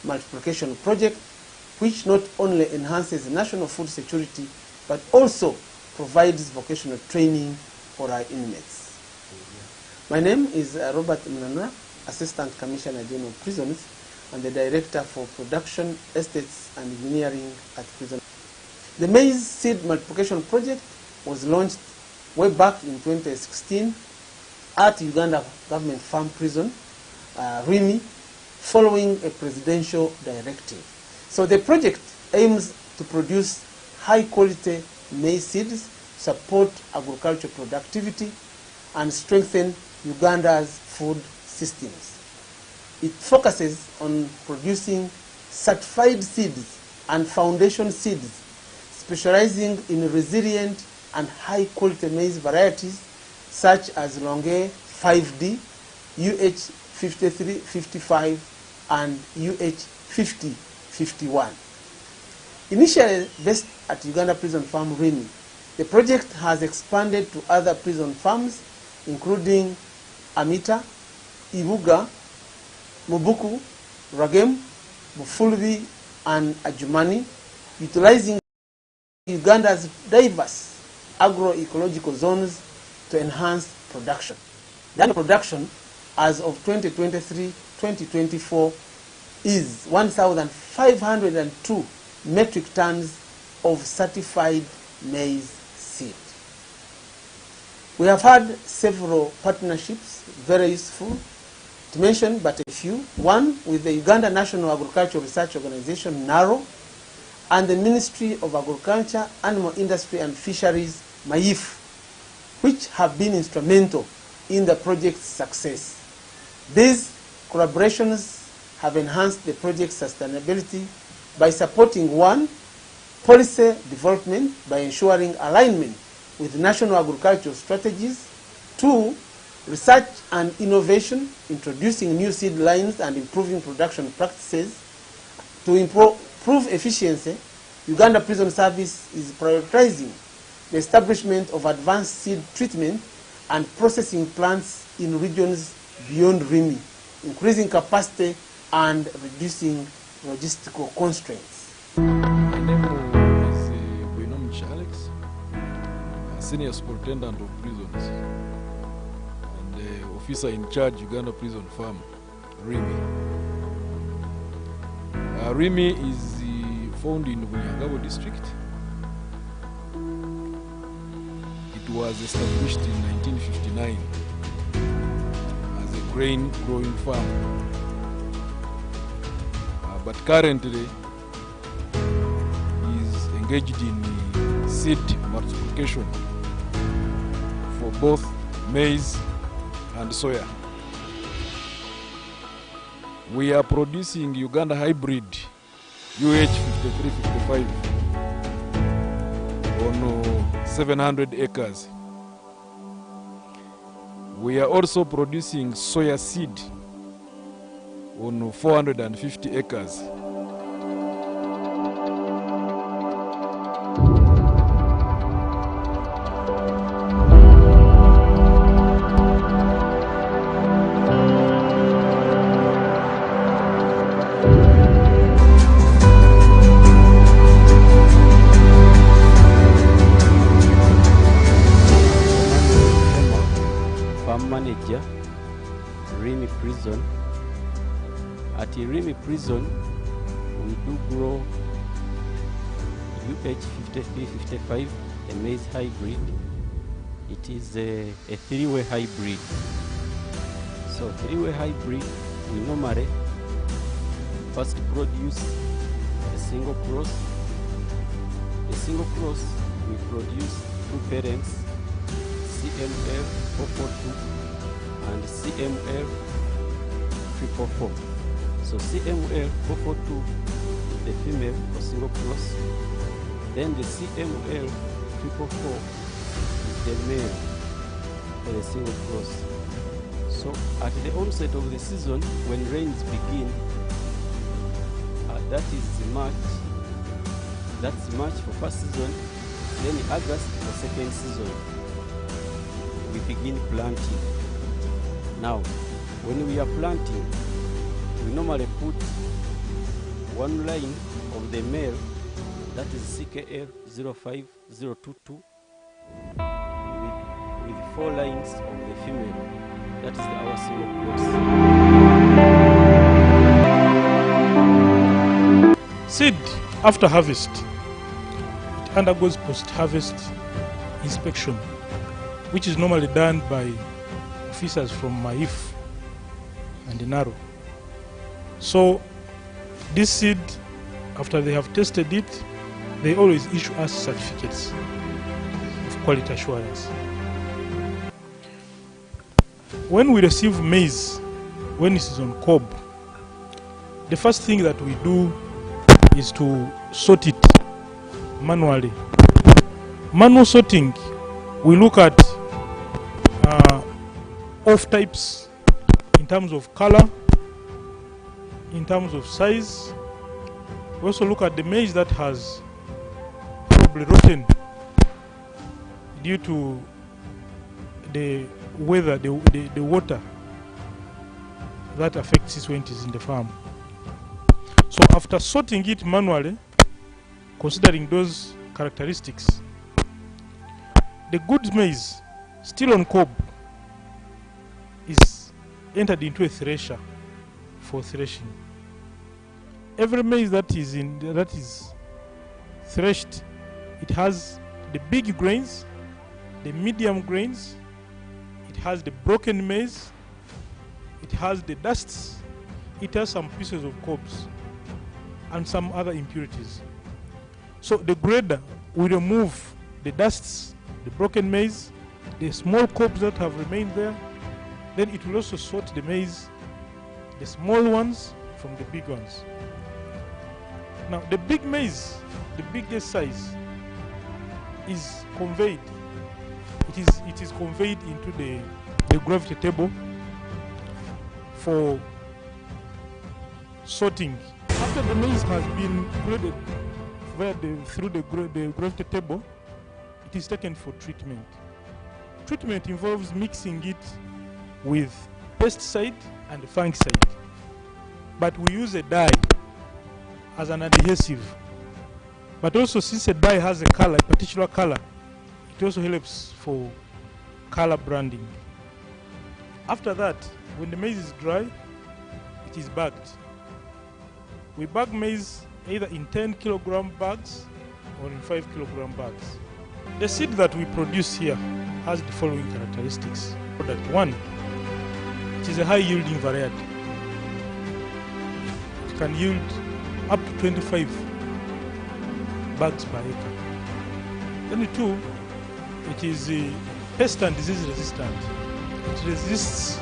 Speaker 13: Multiplication Project, which not only enhances national food security, but also provides vocational training for our inmates. My name is Robert Mnanura, Assistant Commissioner General of Prisons, and the Director for Production, Estates and Engineering at Prison. The Maize Seed Multiplication Project was launched way back in 2016 at Uganda Government Farm Prison, RIMI, following a presidential directive. So the project aims to produce high-quality maize seeds, support agricultural productivity, and strengthen Uganda's food systems. It focuses on producing certified seeds and foundation seeds, specializing in resilient and high-quality maize varieties such as Longe 5D, UH5355, and UH5051. Initially based at Uganda Prison Farm RIMI, the project has expanded to other prison farms, including Amita, Ibuga, Mubuku, Ragem, Bufulvi, and Ajumani, utilizing Uganda's diverse agroecological zones to enhance production. That production, as of 2023-2024, is 1,502 metric tons of certified maize seed. We have had several partnerships, very useful, to mention but a few. One with the Uganda National Agricultural Research Organization, NARO, and the Ministry of Agriculture, Animal Industry and Fisheries, MAIF, which have been instrumental in the project's success. These collaborations have enhanced the project's sustainability by supporting, one, policy development by ensuring alignment with national agricultural strategies, two, research and innovation, introducing new seed lines and improving production practices. To improve efficiency, Uganda Prison Service is prioritizing the establishment of advanced seed treatment and processing plants in regions beyond RIMI, increasing capacity and reducing logistical constraints.
Speaker 14: My name is Buinomich Alex, Senior Superintendent of Prisons and Officer in Charge, Uganda Prison Farm, RIMI. RIMI is found in Bunyangabo district. It was established in 1959 as a grain growing farm. But currently is engaged in seed multiplication for both maize and soya. We are producing Uganda hybrid UH5355 on 700 acres. We are also producing soya seed on 450 acres.
Speaker 15: Farm manager, RIMI Prison. At RIMI Prison, we do grow UH5355, a maize hybrid. It is a three-way hybrid. So three-way hybrid, we normally first produce a single cross. A single cross, we produce two parents, CML 442 and CML 344. So CML 442 is the female for single cross, Then the CML 444 is the male for the single cross. So at the onset of the season, when rains begin, that is March. That's March for first season. Then August for second season. We begin planting. Now, when we are planting, we normally put one line of the male, that is CKL 05022, with 4 lines of the female, that is our single cross.
Speaker 16: Seed after harvest, it undergoes post-harvest inspection, which is normally done by officers from Maif and Inaro. So this seed, after they have tested it, they always issue us certificates of quality assurance. When we receive maize, when it is on cob, the first thing that we do is to sort it manually. Manual sorting, we look at off types in terms of color, in terms of size. We also look at the maize that has probably rotten due to the weather, the water that affects it when it is in the farm. So after sorting it manually, considering those characteristics, the good maize still on cob is entered into a thresher for threshing. Every maize that is threshed, it has the big grains, the medium grains, it has the broken maize, it has the dusts, it has some pieces of cobs and some other impurities. So the grader will remove the dusts, the broken maize, the small cobs that have remained there. Then it will also sort the maize, the small ones from the big ones. Now the big maize, the biggest size, is conveyed. It is conveyed into the gravity table for sorting. After the maize has been graded through the gravity table, it is taken for treatment. Treatment involves mixing it with pesticide and fungicide, but we use a dye as an adhesive. But also, since a dye has a color, a particular color, it also helps for color branding. After that, when the maize is dry, it is bagged. We bag maize either in 10 kilogram bags or in 5 kilogram bags. The seed that we produce here has the following characteristics. Product 1, it is a high yielding variety. It can yield up to 25 bags per acre. Then 2, it is pest and disease resistant. It resists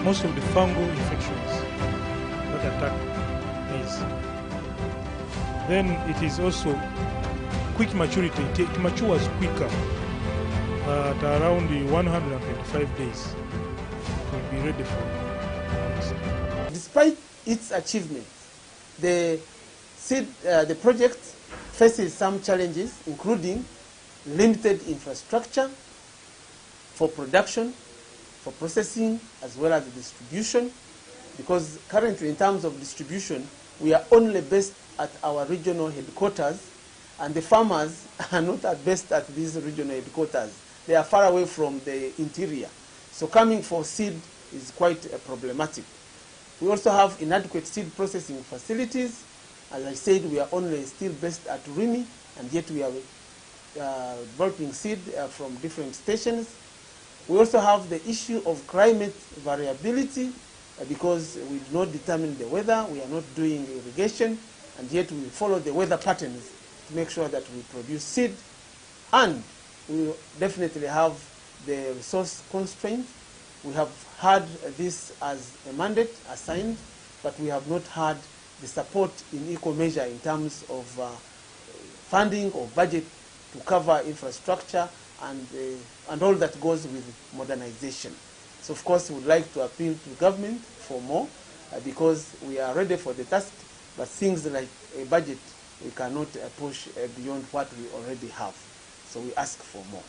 Speaker 16: most of the fungal infections that attack maize. Then it is also quick maturity. It matures quicker at around 125 days. It will be ready for harvest.
Speaker 13: Despite its achievement, the project faces some challenges, including limited infrastructure for production, for processing, as well as distribution, because currently in terms of distribution, we are only based at our regional headquarters, and the farmers are not at best at these regional headquarters. They are far away from the interior. So coming for seed is quite problematic. We also have inadequate seed processing facilities. As I said, we are only still based at Rimi, and yet we are developing seed from different stations. We also have the issue of climate variability because we do not determine the weather, we are not doing irrigation, and yet we follow the weather patterns to make sure that we produce seed. And we definitely have the resource constraint. We have had this as a mandate assigned, but we have not had the support in equal measure in terms of funding or budget to cover infrastructure and all that goes with modernization. So of course we would like to appeal to government for more because we are ready for the task, but things like a budget we cannot push beyond what we already have. So we ask for more.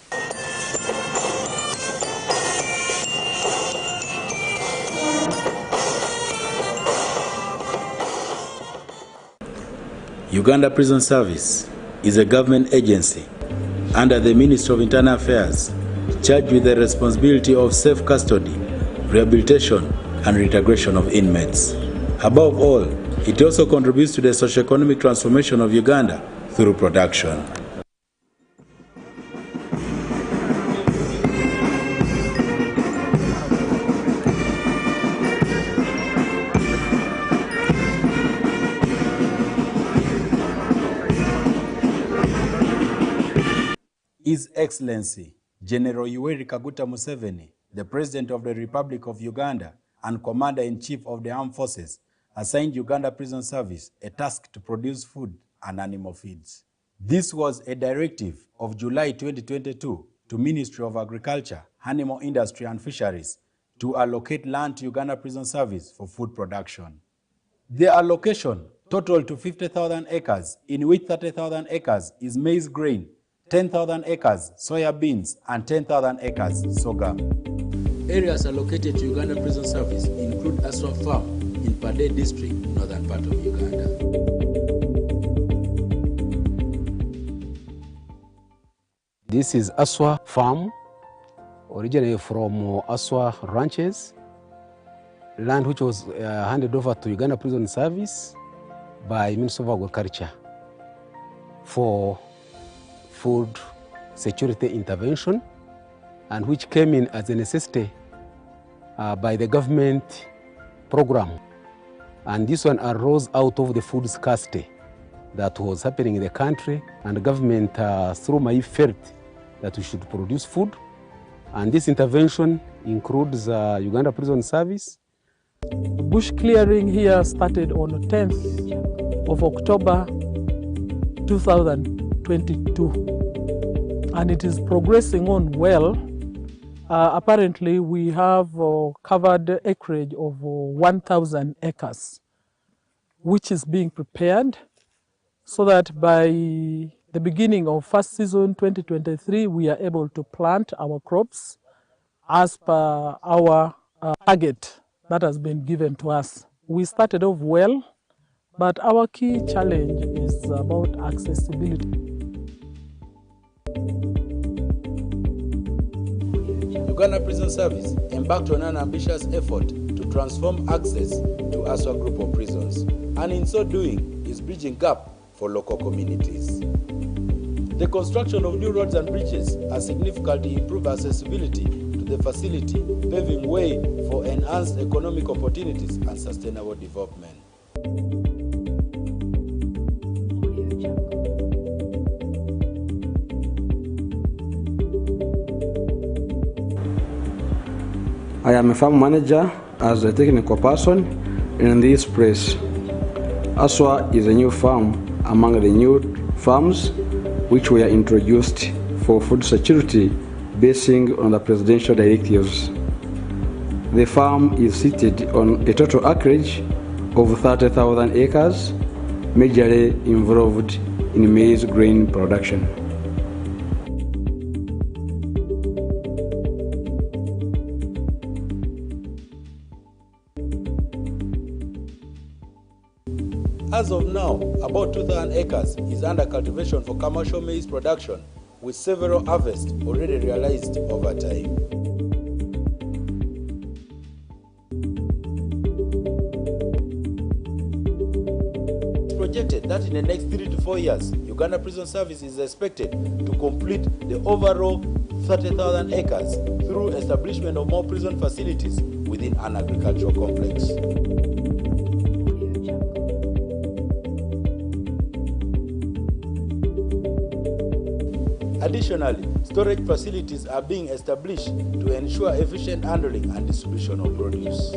Speaker 17: Uganda Prison Service is a government agency under the Ministry of Internal Affairs charged with the responsibility of safe custody, rehabilitation, and reintegration of inmates. Above all, it also contributes to the socio-economic transformation of Uganda through production. His Excellency General Yoweri Kaguta Museveni, the President of the Republic of Uganda and Commander-in-Chief of the Armed Forces, assigned Uganda Prison Service a task to produce food and animal feeds. This was a directive of July 2022 to Ministry of Agriculture, Animal Industry and Fisheries to allocate land to Uganda Prison Service for food production. The allocation totaled to 50,000 acres, in which 30,000 acres is maize grain, 10,000 acres soya beans, and 10,000 acres sorghum. Areas allocated to Uganda Prison Service include Aswa Farm in Pade District, northern part of Uganda.
Speaker 18: This is Aswa Farm, originally from Aswa Ranches, land which was handed over to Uganda Prison Service by Ministry of Agriculture for food security intervention, and which came in as a necessity by the government program. And this one arose out of the food scarcity that was happening in the country, and the government through MAI felt that we should produce food. And this intervention includes Uganda Prison Service.
Speaker 19: Bush clearing here started on the 10th of October 2022. And it is progressing on well. Apparently, we have covered acreage of 1,000 acres, which is being prepared so that by the beginning of first season 2023, we are able to plant our crops as per our target that has been given to us. We started off well, but our key challenge is about accessibility.
Speaker 17: Uganda Prison Service embarked on an ambitious effort to transform access to Aswa group of prisons, and in so doing is bridging gap for local communities. The construction of new roads and bridges has significantly improved accessibility to the facility, paving way for enhanced economic opportunities and sustainable development.
Speaker 20: I am a farm manager as a technical person in this place. Aswa is a new farm among the new farms which were introduced for food security basing on the presidential directives. The farm is seated on a total acreage of 30,000 acres, majorly involved in maize grain production.
Speaker 17: As of now, about 2,000 acres is under cultivation for commercial maize production, with several harvests already realized over time. It's projected that in the next 3 to 4 years, Uganda Prison Service is expected to complete the overall 30,000 acres through establishment of more prison facilities within an agricultural complex. Additionally, storage facilities are being established to ensure efficient handling and distribution of produce.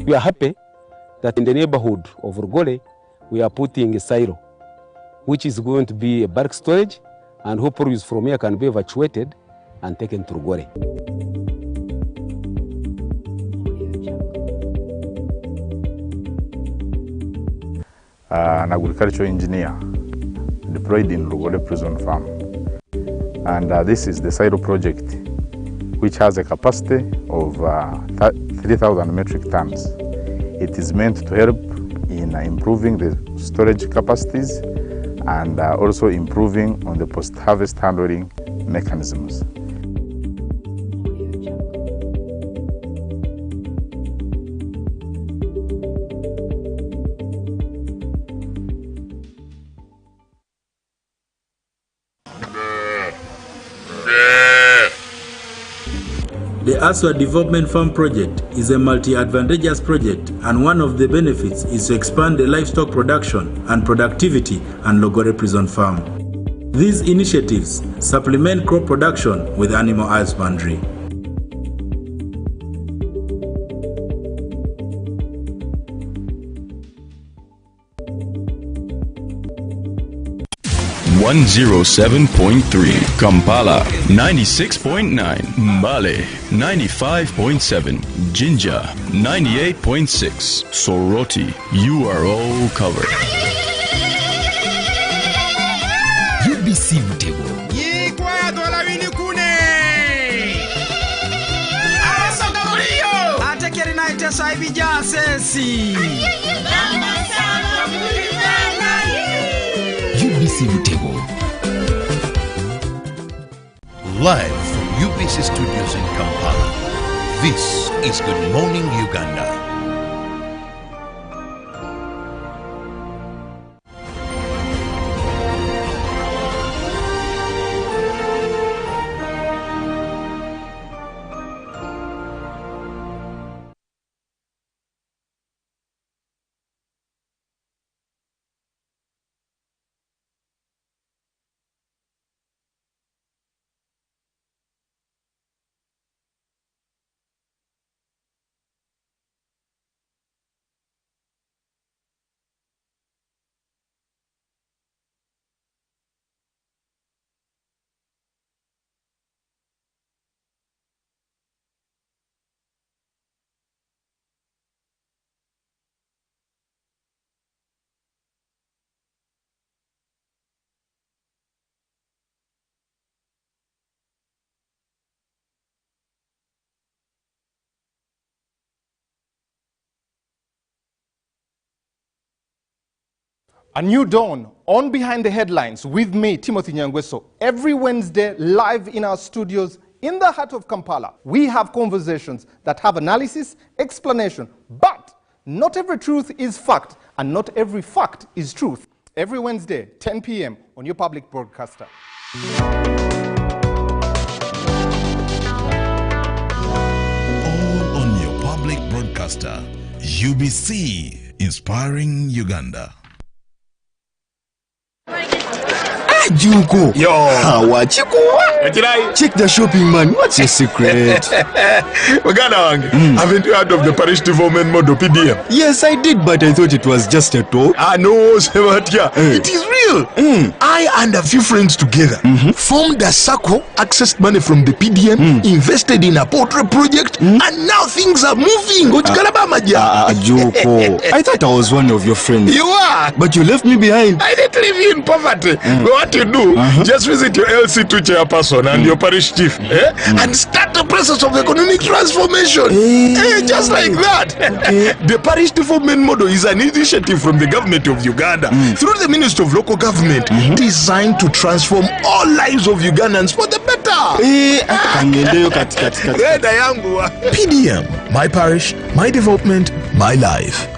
Speaker 18: We are happy that in the neighborhood of Rugole, we are putting a silo, which is going to be a bulk storage, and who produce from here can be evacuated and taken to Rugole.
Speaker 21: An agricultural engineer deployed in Rugole Prison Farm. And this is the silo project, which has a capacity of 3,000 metric tons. It is meant to help in improving the storage capacities and also improving on the post-harvest handling mechanisms.
Speaker 17: The Aswa Development Farm Project is a multi-advantageous project, and one of the benefits is to expand the livestock production and productivity at Logore Prison Farm. These initiatives supplement crop production with animal husbandry.
Speaker 22: .3 Kampala, 96.9 Mbale, 95.7 Jinja, 98.6 Soroti. You are all covered.
Speaker 5: UBC Mtego. UBC Mtego.
Speaker 4: Live from UBC Studios in Kampala, this is Good Morning Uganda.
Speaker 8: A new dawn on Behind the Headlines with me, Timothy Nyangweso. Every Wednesday, live in our studios in the heart of Kampala. We have conversations that have analysis, explanation, but not every truth is fact, and not every fact is truth. Every Wednesday, 10 p.m. on your public broadcaster.
Speaker 4: All on your public broadcaster, UBC, inspiring Uganda.
Speaker 6: Juko. Yo. Check the shopping, man. What's your secret?
Speaker 7: Uganda, haven't you heard of the parish development model PDM?
Speaker 6: Yes, I did, but I thought it was just a talk.
Speaker 7: No, Sebatia. It is real. I and a few friends together formed a circle, accessed money from the PDM, invested in a poultry project, and now things are moving.
Speaker 6: Juko. I thought I was one of your friends.
Speaker 7: You are.
Speaker 6: But you left me behind.
Speaker 7: I didn't leave you in poverty. What you do, just visit your LC2 chairperson and your parish chief and start the process of economic transformation. Just like that. The parish development model is an initiative from the government of Uganda through the Ministry of Local Government designed to transform all lives of Ugandans for the better. PDM, my parish, my development, my life.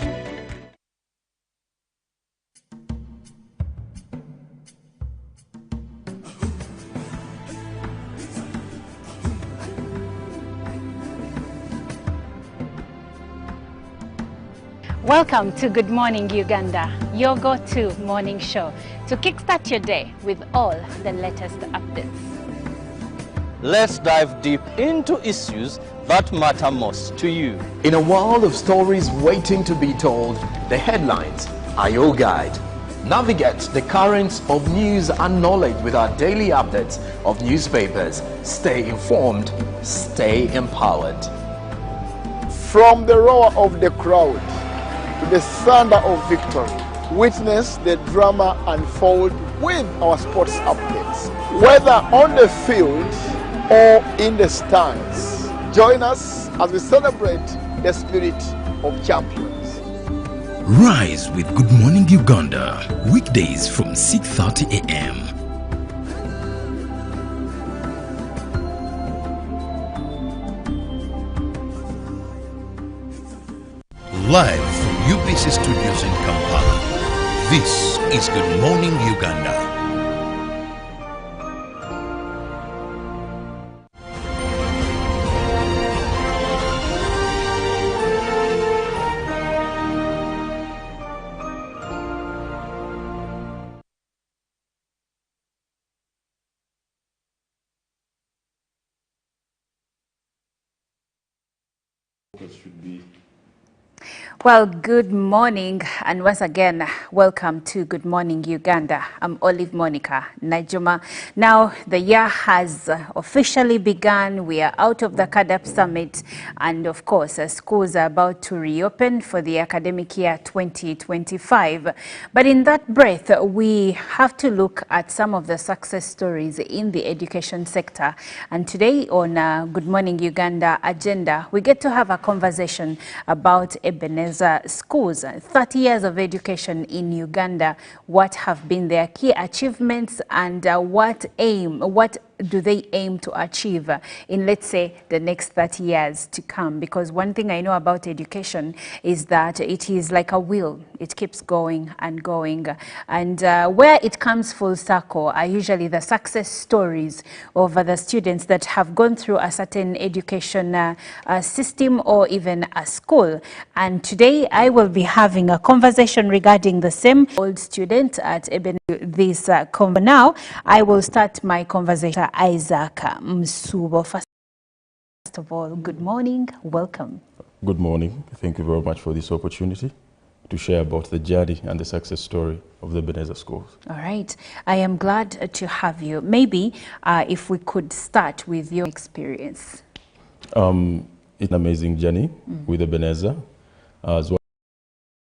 Speaker 2: Welcome to Good Morning Uganda, your go-to morning show to kickstart your day with all the latest updates.
Speaker 3: Let's dive deep into issues that matter most to you.
Speaker 11: In a world of stories waiting to be told, the headlines are your guide. Navigate the currents of news and knowledge with our daily updates of newspapers. Stay informed, stay empowered.
Speaker 12: From the roar of the crowd to the thunder of victory, witness the drama unfold with our sports updates. Whether on the field or in the stands, join us as we celebrate the spirit of champions.
Speaker 9: Rise with Good Morning Uganda, weekdays from 6:30 a.m.
Speaker 4: Live from UBC Studios in Kampala, this is Good Morning Uganda.
Speaker 14: Should be
Speaker 2: Well, good morning, and once again, welcome to Good Morning Uganda. I'm Olive Monica Najuma. Now, the year has officially begun. We are out of the CADAP Summit, and of course, schools are about to reopen for the academic year 2025. But in that breath, we have to look at some of the success stories in the education sector. And today on Good Morning Uganda agenda, we get to have a conversation about Ebenezer schools. 30 years of education in Uganda. What have been their key achievements, and what do they aim to achieve in, let's say, the next 30 years to come? Because one thing I know about education is that it is like a wheel. It keeps going and going. And where it comes full circle are usually the success stories of the students that have gone through a certain education system or even a school. And today I will be having a conversation regarding the same old student at this now. I will start my conversation. Isaac Msubo. First of all, good morning, welcome.
Speaker 1: Good morning. Thank you very much for this opportunity to share about the journey and the success story of the Ebenezer schools.
Speaker 2: All right. I am glad to have you. Maybe if we could start with your experience.
Speaker 1: It's an amazing journey with Ebenezer. As one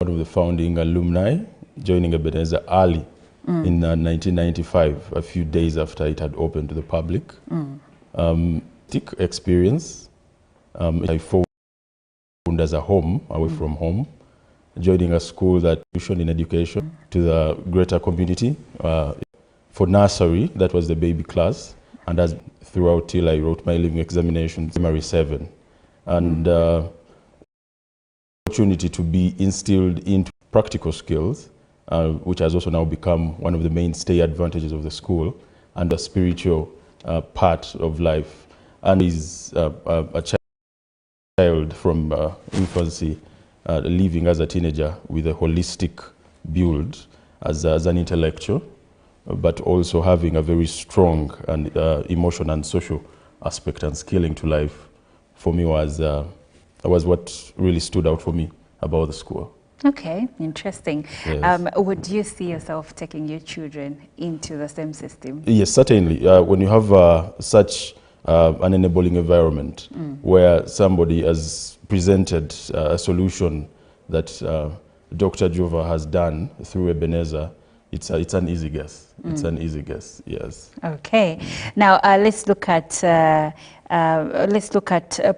Speaker 1: of the founding alumni, joining Ebenezer early in 1995, a few days after it had opened to the public. Experience. I found as a home, away from home, joining a school that tuition in education to the greater community. For nursery, that was the baby class, and as throughout till I wrote my leaving examinations, primary 7. And opportunity to be instilled into practical skills, which has also now become one of the mainstay advantages of the school, and the spiritual part of life. And is a child from infancy, living as a teenager with a holistic build as an intellectual, but also having a very strong and emotional and social aspect and skilling to life, for me was what really stood out for me about the school.
Speaker 2: Okay, interesting.
Speaker 1: Yes.
Speaker 2: Would you see yourself taking your children into the same system?
Speaker 1: Yes, certainly. When you have such an enabling environment where somebody has presented a solution that Dr. Jova has done through Ebenezer, it's an easy guess. It's an easy guess, yes.
Speaker 2: Okay. Now let's look at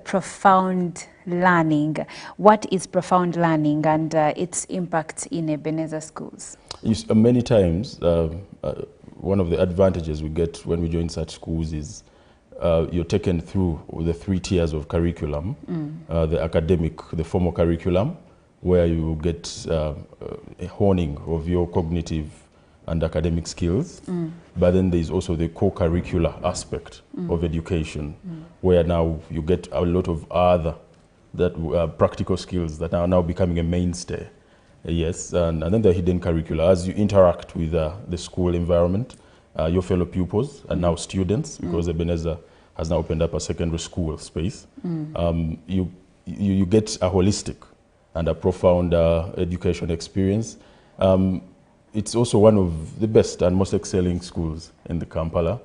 Speaker 2: profound learning. What is profound learning and its impact in Ebenezer schools?
Speaker 1: Many times, one of the advantages we get when we join such schools is you're taken through the 3 tiers of curriculum, the academic, the formal curriculum, where you get a honing of your cognitive and academic skills, but then there's also the co-curricular aspect of education, where now you get a lot of other practical skills that are now becoming a mainstay. Yes, and then the hidden curricula. As you interact with the school environment, your fellow pupils and now students, because Ebenezer has now opened up a secondary school space. You get a holistic and a profound education experience. It's also one of the best and most excelling schools in the Kampala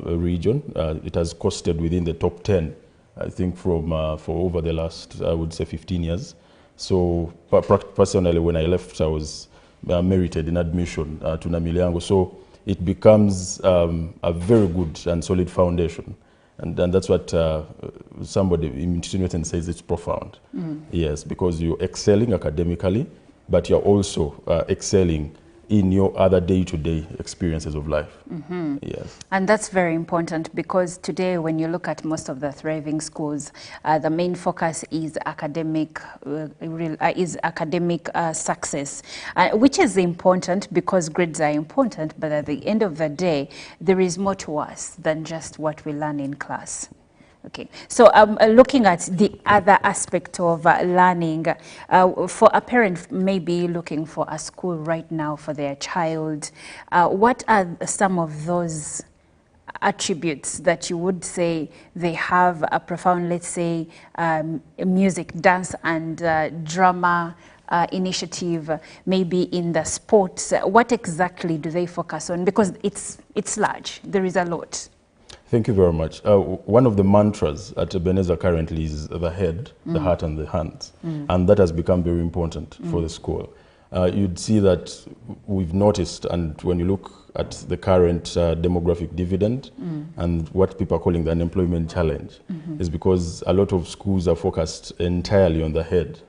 Speaker 1: region. It has costed within the top 10, I think, for over the last, I would say, 15 years. So personally, when I left, I was merited in admission to Namilyango. So it becomes a very good and solid foundation. And that's what somebody in Newton says, it's profound. Yes, because you're excelling academically, but you're also excelling in your other day-to-day experiences of life. Yes.
Speaker 2: And that's very important, because today when you look at most of the thriving schools, the main focus is academic success, which is important because grades are important, but at the end of the day, there is more to us than just what we learn in class. Okay, so looking at the other aspect of learning, for a parent maybe looking for a school right now for their child, what are some of those attributes that you would say they have a profound, let's say, music, dance and drama initiative, maybe in the sports? What exactly do they focus on? Because it's large, there is a lot.
Speaker 1: Thank you very much. One of the mantras at Ebenezer currently is the head, the heart, and the hands. And that has become very important for the school. You'd see that we've noticed, and when you look at the current demographic dividend and what people are calling the unemployment challenge, is because a lot of schools are focused entirely on the head.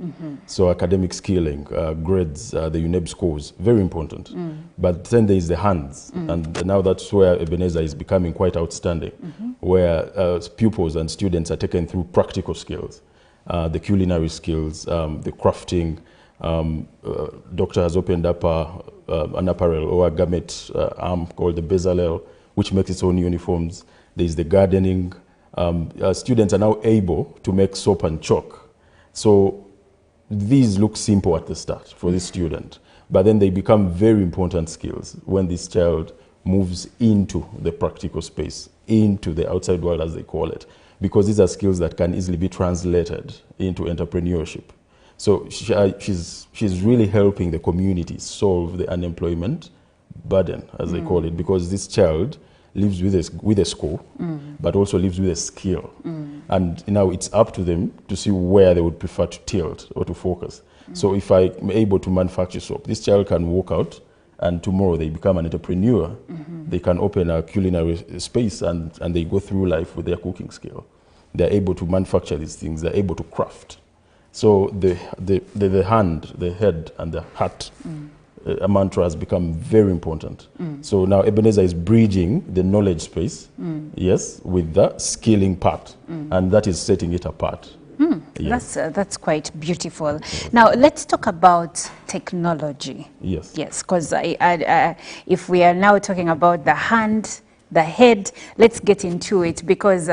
Speaker 1: So academic skilling, grades, the UNEB scores, very important. But then there is the hands, and now that's where Ebenezer is becoming quite outstanding, where pupils and students are taken through practical skills, the culinary skills, the crafting. Doctor has opened up an apparel or a garment arm called the Bezalel, which makes its own uniforms. There's the gardening. Students are now able to make soap and chalk. So these look simple at the start for the student, but then they become very important skills when this child moves into the practical space, into the outside world, as they call it, because these are skills that can easily be translated into entrepreneurship. So she's really helping the community solve the unemployment burden, as they call it, because this child lives with a school, but also lives with a skill. And now it's up to them to see where they would prefer to tilt or to focus. So if I'm able to manufacture soap, this child can walk out and tomorrow they become an entrepreneur. They can open a culinary space and they go through life with their cooking skill. They're able to manufacture these things, they're able to craft. So the hand, the head, and the heart mantra has become very important. So now Ebenezer is bridging the knowledge space, yes, with the skilling part, and that is setting it apart. Yes.
Speaker 2: That's quite beautiful. Now let's talk about technology.
Speaker 1: Yes.
Speaker 2: Yes, because if we are now talking about the hand, the head, let's get into it, because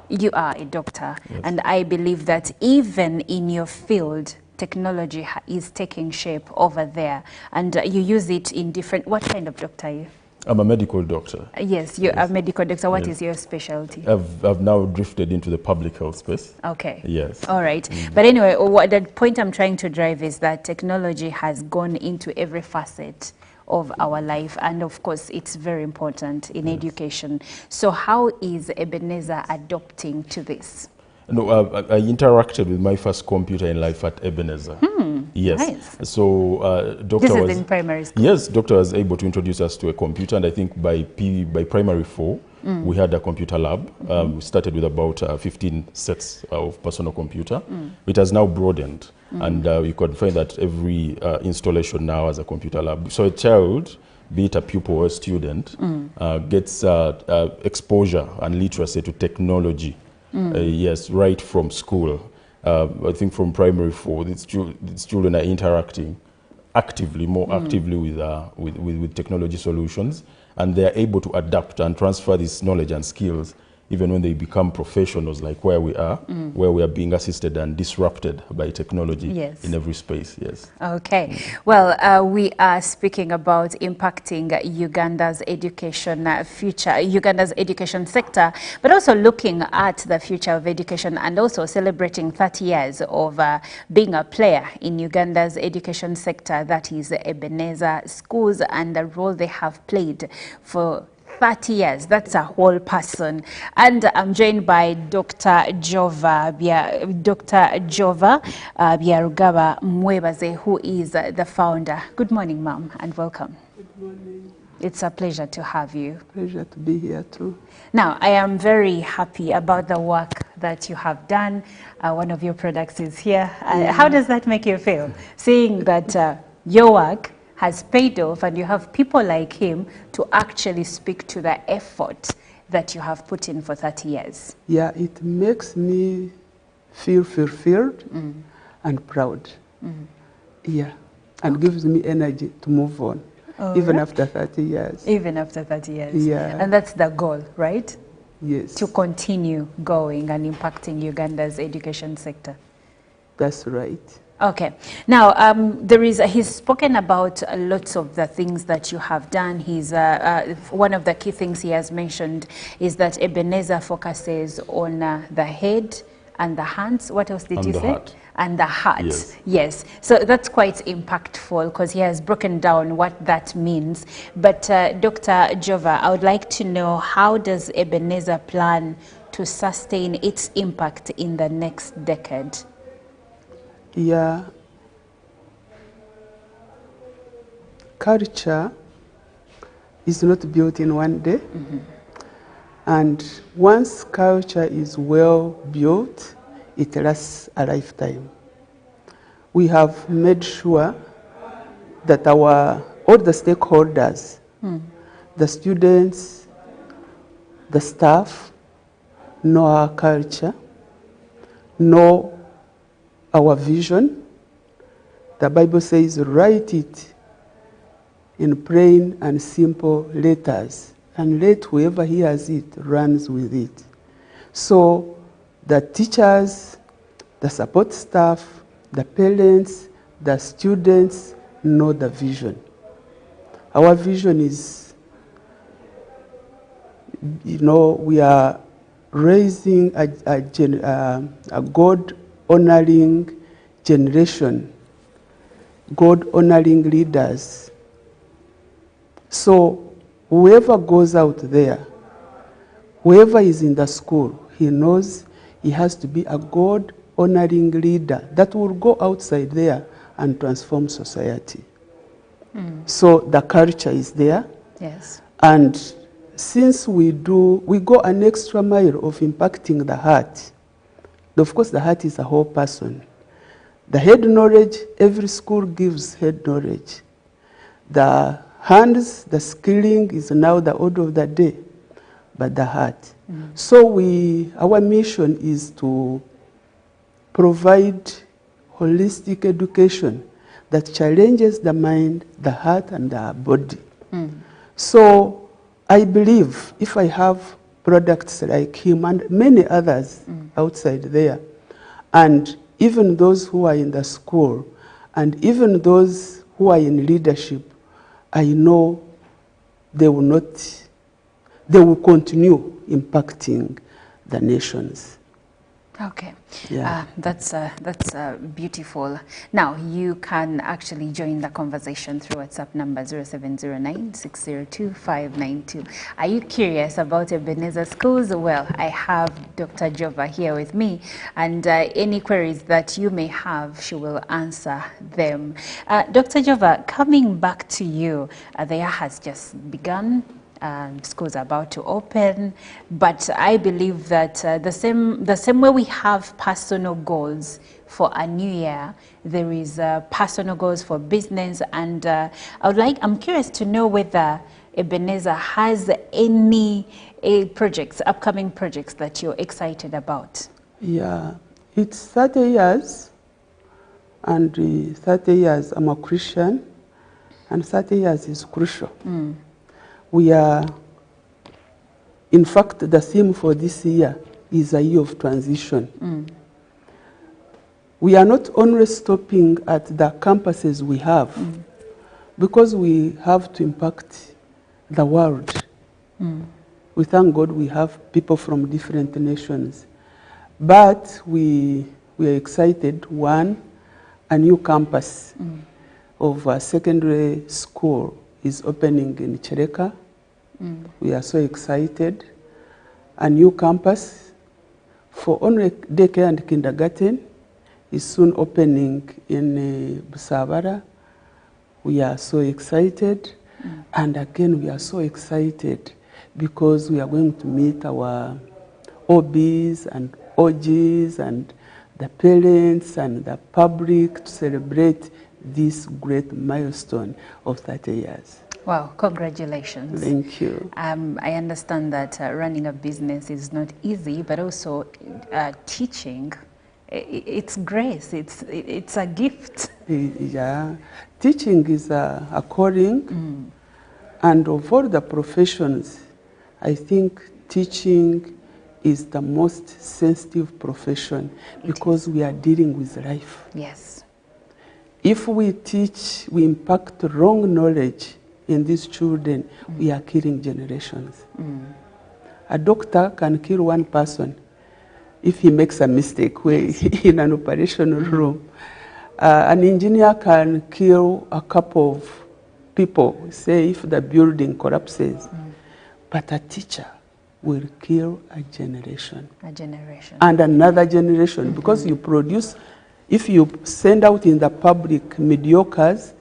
Speaker 2: you are a doctor, and I believe that even in your field, technology is taking shape over there, and you use it in different. What kind of doctor are you?
Speaker 1: I'm a medical doctor.
Speaker 2: Yes, you're a medical doctor. What is your specialty?
Speaker 1: I've now drifted into the public health space.
Speaker 2: Okay.
Speaker 1: Yes.
Speaker 2: All right. But anyway, the point I'm trying to drive is that technology has gone into every facet of our life, and of course it's very important in education. So how is Ebenezer adopting to this?
Speaker 1: No, I interacted with my first computer in life at Ebenezer. Yes.
Speaker 2: Nice.
Speaker 1: So doctor
Speaker 2: this
Speaker 1: was
Speaker 2: is in primary school.
Speaker 1: Yes, doctor was able to introduce us to a computer, and I think by primary 4 we had a computer lab. We started with about 15 sets of personal computer. It has now broadened, and you can find that every installation now has a computer lab. So a child, be it a pupil or a student, gets exposure and literacy to technology. Yes, right from school. I think from primary 4, these children are interacting actively, more actively with technology solutions, and they are able to adapt and transfer this knowledge and skills even when they become professionals like where we are, where we are being assisted and disrupted by technology in every space, yes.
Speaker 2: Okay. Well, we are speaking about impacting Uganda's education future, Uganda's education sector, but also looking at the future of education and also celebrating 30 years of being a player in Uganda's education sector, that is Ebenezer Schools, and the role they have played for 30 years. That's a whole person. And I'm joined by Dr. Jova Byarugaba Mwebaze, who is the founder. Good morning, ma'am, and welcome.
Speaker 10: Good morning.
Speaker 2: It's a pleasure to have you.
Speaker 10: Pleasure to be here too.
Speaker 2: Now, I am very happy about the work that you have done. One of your products is here. How does that make you feel, seeing that your work has paid off and you have people like him to actually speak to the effort that you have put in for 30 years?
Speaker 10: Yeah, it makes me feel fulfilled and proud. Yeah, and gives me energy to move on, even after 30 years.
Speaker 2: Even after 30 years.
Speaker 10: Yeah.
Speaker 2: And that's the goal, right?
Speaker 10: Yes.
Speaker 2: To continue going and impacting Uganda's education sector.
Speaker 10: That's right.
Speaker 2: Okay. Now, he's spoken about lots of the things that you have done. He's one of the key things he has mentioned is that Ebenezer focuses on the head and the hands. What else did you say?
Speaker 1: Heart.
Speaker 2: And the heart. Yes. So that's quite impactful because he has broken down what that means. But Dr. Jova, I would like to know, how does Ebenezer plan to sustain its impact in the next decade?
Speaker 10: Yeah, culture is not built in one day. And once culture is well built, it lasts a lifetime. We have made sure that all the stakeholders, the students, the staff, know our culture, know our vision. The Bible says, write it in plain and simple letters, and let whoever hears it runs with it. So the teachers, the support staff, the parents, the students know the vision. Our vision is, we are raising a God-honoring generation, God-honoring leaders. So whoever goes out there, whoever is in the school, he knows he has to be a God-honoring leader that will go outside there and transform society. So the culture is there.
Speaker 2: Yes.
Speaker 10: And since we go an extra mile of impacting the heart. Of course, the heart is a whole person. The head knowledge, every school gives head knowledge. The hands, the skilling is now the order of the day, but the heart. So our mission is to provide holistic education that challenges the mind, the heart, and the body. So I believe if I have products like him and many others outside there, and even those who are in the school, and even those who are in leadership, I know they will continue impacting the nations.
Speaker 2: Okay.
Speaker 10: Yeah.
Speaker 2: That's beautiful. Now, you can actually join the conversation through WhatsApp number 0709-602-592. Are you curious about Ebenezer Schools? Well, I have Dr. Jova here with me, and any queries that you may have, she will answer them. Dr. Jova, coming back to you, the year has just begun. Schools are about to open, but I believe that the same way we have personal goals for a new year, there is personal goals for business, and I'm curious to know whether Ebenezer has any upcoming projects that you're excited about.
Speaker 10: Yeah, it's 30 years, and 30 years I'm a Christian, and 30 years is crucial. We are In fact, the theme for this year is a year of transition. We are not only stopping at the campuses we have, because we have to impact the world. We thank God we have people from different nations. But we are excited. One, a new campus of a secondary school is opening in Chereka. We are so excited. A new campus for only daycare and kindergarten is soon opening in Busabara. We are so excited. And again, we are so excited because we are going to meet our OBs and OGs and the parents and the public to celebrate this great milestone of 30 years.
Speaker 2: Wow, congratulations.
Speaker 10: Thank you.
Speaker 2: I understand that running a business is not easy, but also teaching, it's grace, it's a gift.
Speaker 10: Yeah, teaching is a calling, and of all the professions, I think teaching is the most sensitive profession because we are dealing with life.
Speaker 2: Yes.
Speaker 10: If we teach, we impact wrong knowledge in these children, we are killing generations. A doctor can kill one person if he makes a mistake in an operation room. An engineer can kill a couple of people, say if the building collapses. But a teacher will kill a generation.
Speaker 2: A generation.
Speaker 10: And another generation, because you produce, if you send out in the public mediocres,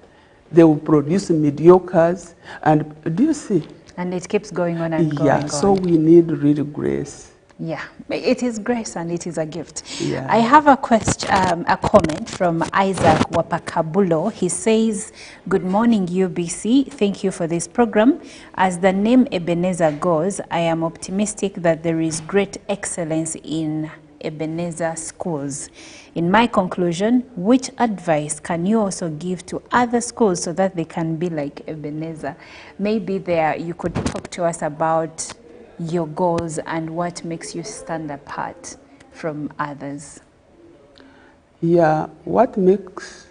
Speaker 10: they will produce mediocres. And do you see?
Speaker 2: And it keeps going on and going
Speaker 10: on. So we need really grace.
Speaker 2: Yeah, it is grace and it is a gift.
Speaker 10: Yeah.
Speaker 2: I have a question, a comment from Isaac Wapakabulo. He says, "Good morning, UBC. Thank you for this program. As the name Ebenezer goes, I am optimistic that there is great excellence in Ebenezer schools. In my conclusion, which advice can you also give to other schools so that they can be like Ebenezer?" Maybe there you could talk to us about your goals and what makes you stand apart from others.
Speaker 10: Yeah, what makes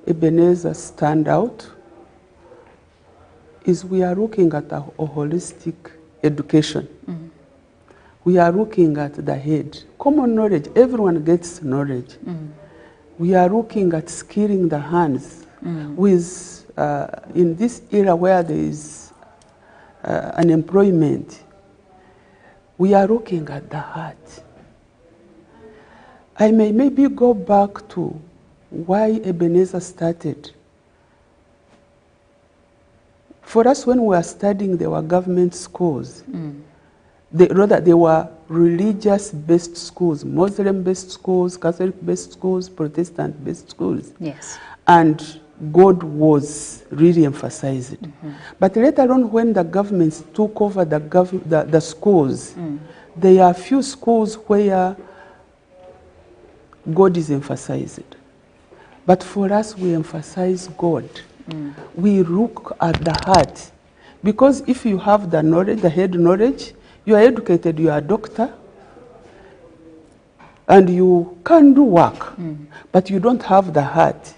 Speaker 10: Ebenezer stand out is we are looking at a holistic education. We are looking at the head. Common knowledge, everyone gets knowledge. We are looking at skilling the hands with, in this era where there is unemployment, we are looking at the heart. I may maybe go back to why Ebenezer started. For us, when we were studying, there were government schools. Rather, they were religious-based schools, Muslim-based schools, Catholic-based schools, Protestant-based schools.
Speaker 2: Yes.
Speaker 10: And God was really emphasized. But later on, when the governments took over the schools, there are few schools where God is emphasized. But for us, we emphasize God. We look at the heart. Because if you have the knowledge, the head knowledge, you are educated, you are a doctor, and you can do work, but you don't have the heart.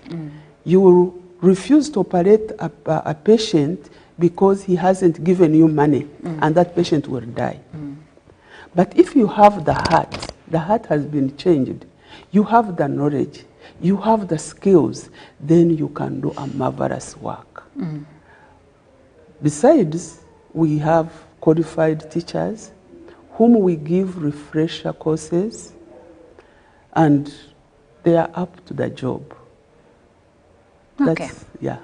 Speaker 10: You will refuse to operate a patient because he hasn't given you money, and that patient will die. But if you have the heart has been changed. You have the knowledge, you have the skills, then you can do a marvelous work. Besides, we have qualified teachers whom we give refresher courses, and they are up to the job.
Speaker 2: Okay.
Speaker 10: Yeah.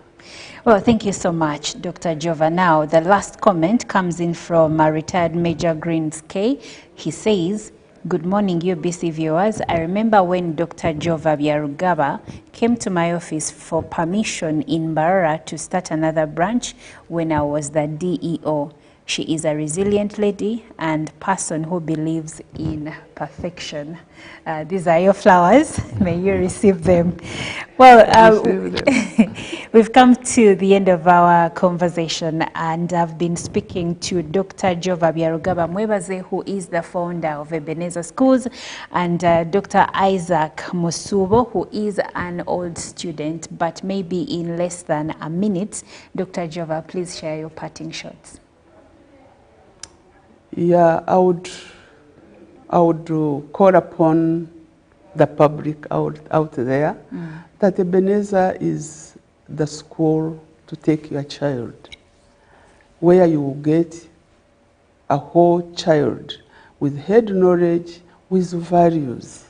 Speaker 2: Well, thank you so much, Dr. Jova. Now, the last comment comes in from retired Major Greens K. He says, "Good morning, UBC viewers. I remember when Dr. Jova Byarugaba came to my office for permission in Mbarara to start another branch when I was the DEO. She is a resilient lady and person who believes in perfection." These are your flowers. May you receive them. Well, we've come to the end of our conversation, and I've been speaking to Dr. Jova Byarugaba Mwebaze, who is the founder of Ebenezer Schools, and Dr. Isaac Musubo, who is an old student, but maybe in less than a minute. Dr. Jova, please share your parting shots.
Speaker 10: Yeah, I would call upon the public out there that Ebenezer is the school to take your child, where you will get a whole child with head knowledge, with values,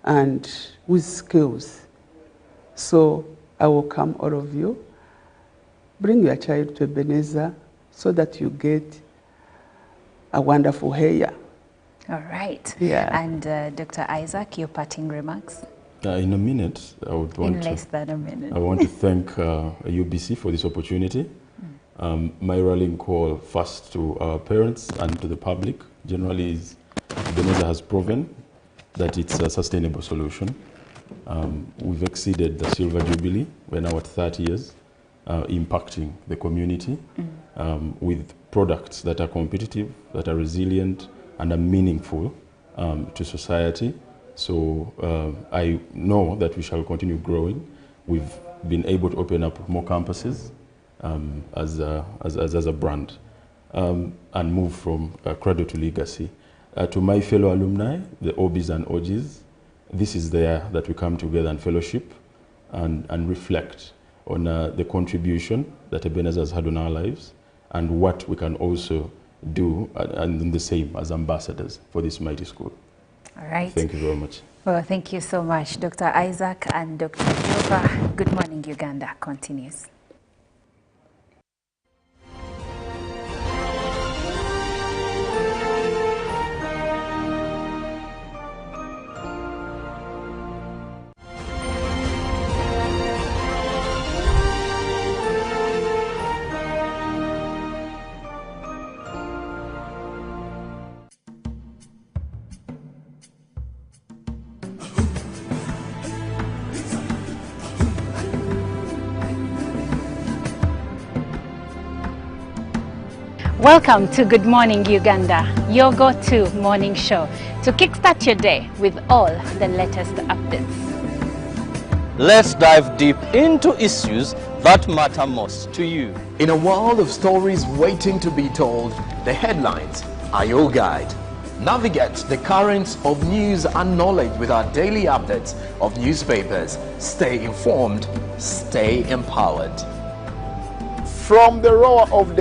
Speaker 10: and with skills. So I welcome all of you. Bring your child to Ebenezer so that you get a wonderful hair.
Speaker 2: All right.
Speaker 10: Yeah.
Speaker 2: And Dr. Isaac, your parting remarks?
Speaker 1: In a minute, I would want
Speaker 2: in less than a minute.
Speaker 1: I want to thank UBC for this opportunity. My rallying call first to our parents and to the public generally is Ebenezer has proven that it's a sustainable solution. We've exceeded the Silver Jubilee. We're now at 30 years, impacting the community with products that are competitive, that are resilient, and are meaningful to society. So I know that we shall continue growing. We've been able to open up more campuses as a brand and move from cradle to legacy. To my fellow alumni, the OBs and OGs, this is there that we come together and fellowship and reflect on the contribution that Ebenezer has had on our lives and what we can also do and the same as ambassadors for this mighty school.
Speaker 2: All right.
Speaker 1: Thank you very much.
Speaker 2: Well, thank you so much, Dr. Isaac and Dr. Jova. Good Morning Uganda continues. Welcome to Good Morning Uganda, your go-to morning show to kickstart your day with all the latest updates.
Speaker 3: Let's dive deep into issues that matter most to you.
Speaker 11: In a world of stories waiting to be told, the headlines are your guide. Navigate the currents of news and knowledge with our daily updates of newspapers. Stay informed, stay empowered.
Speaker 12: From the roar of the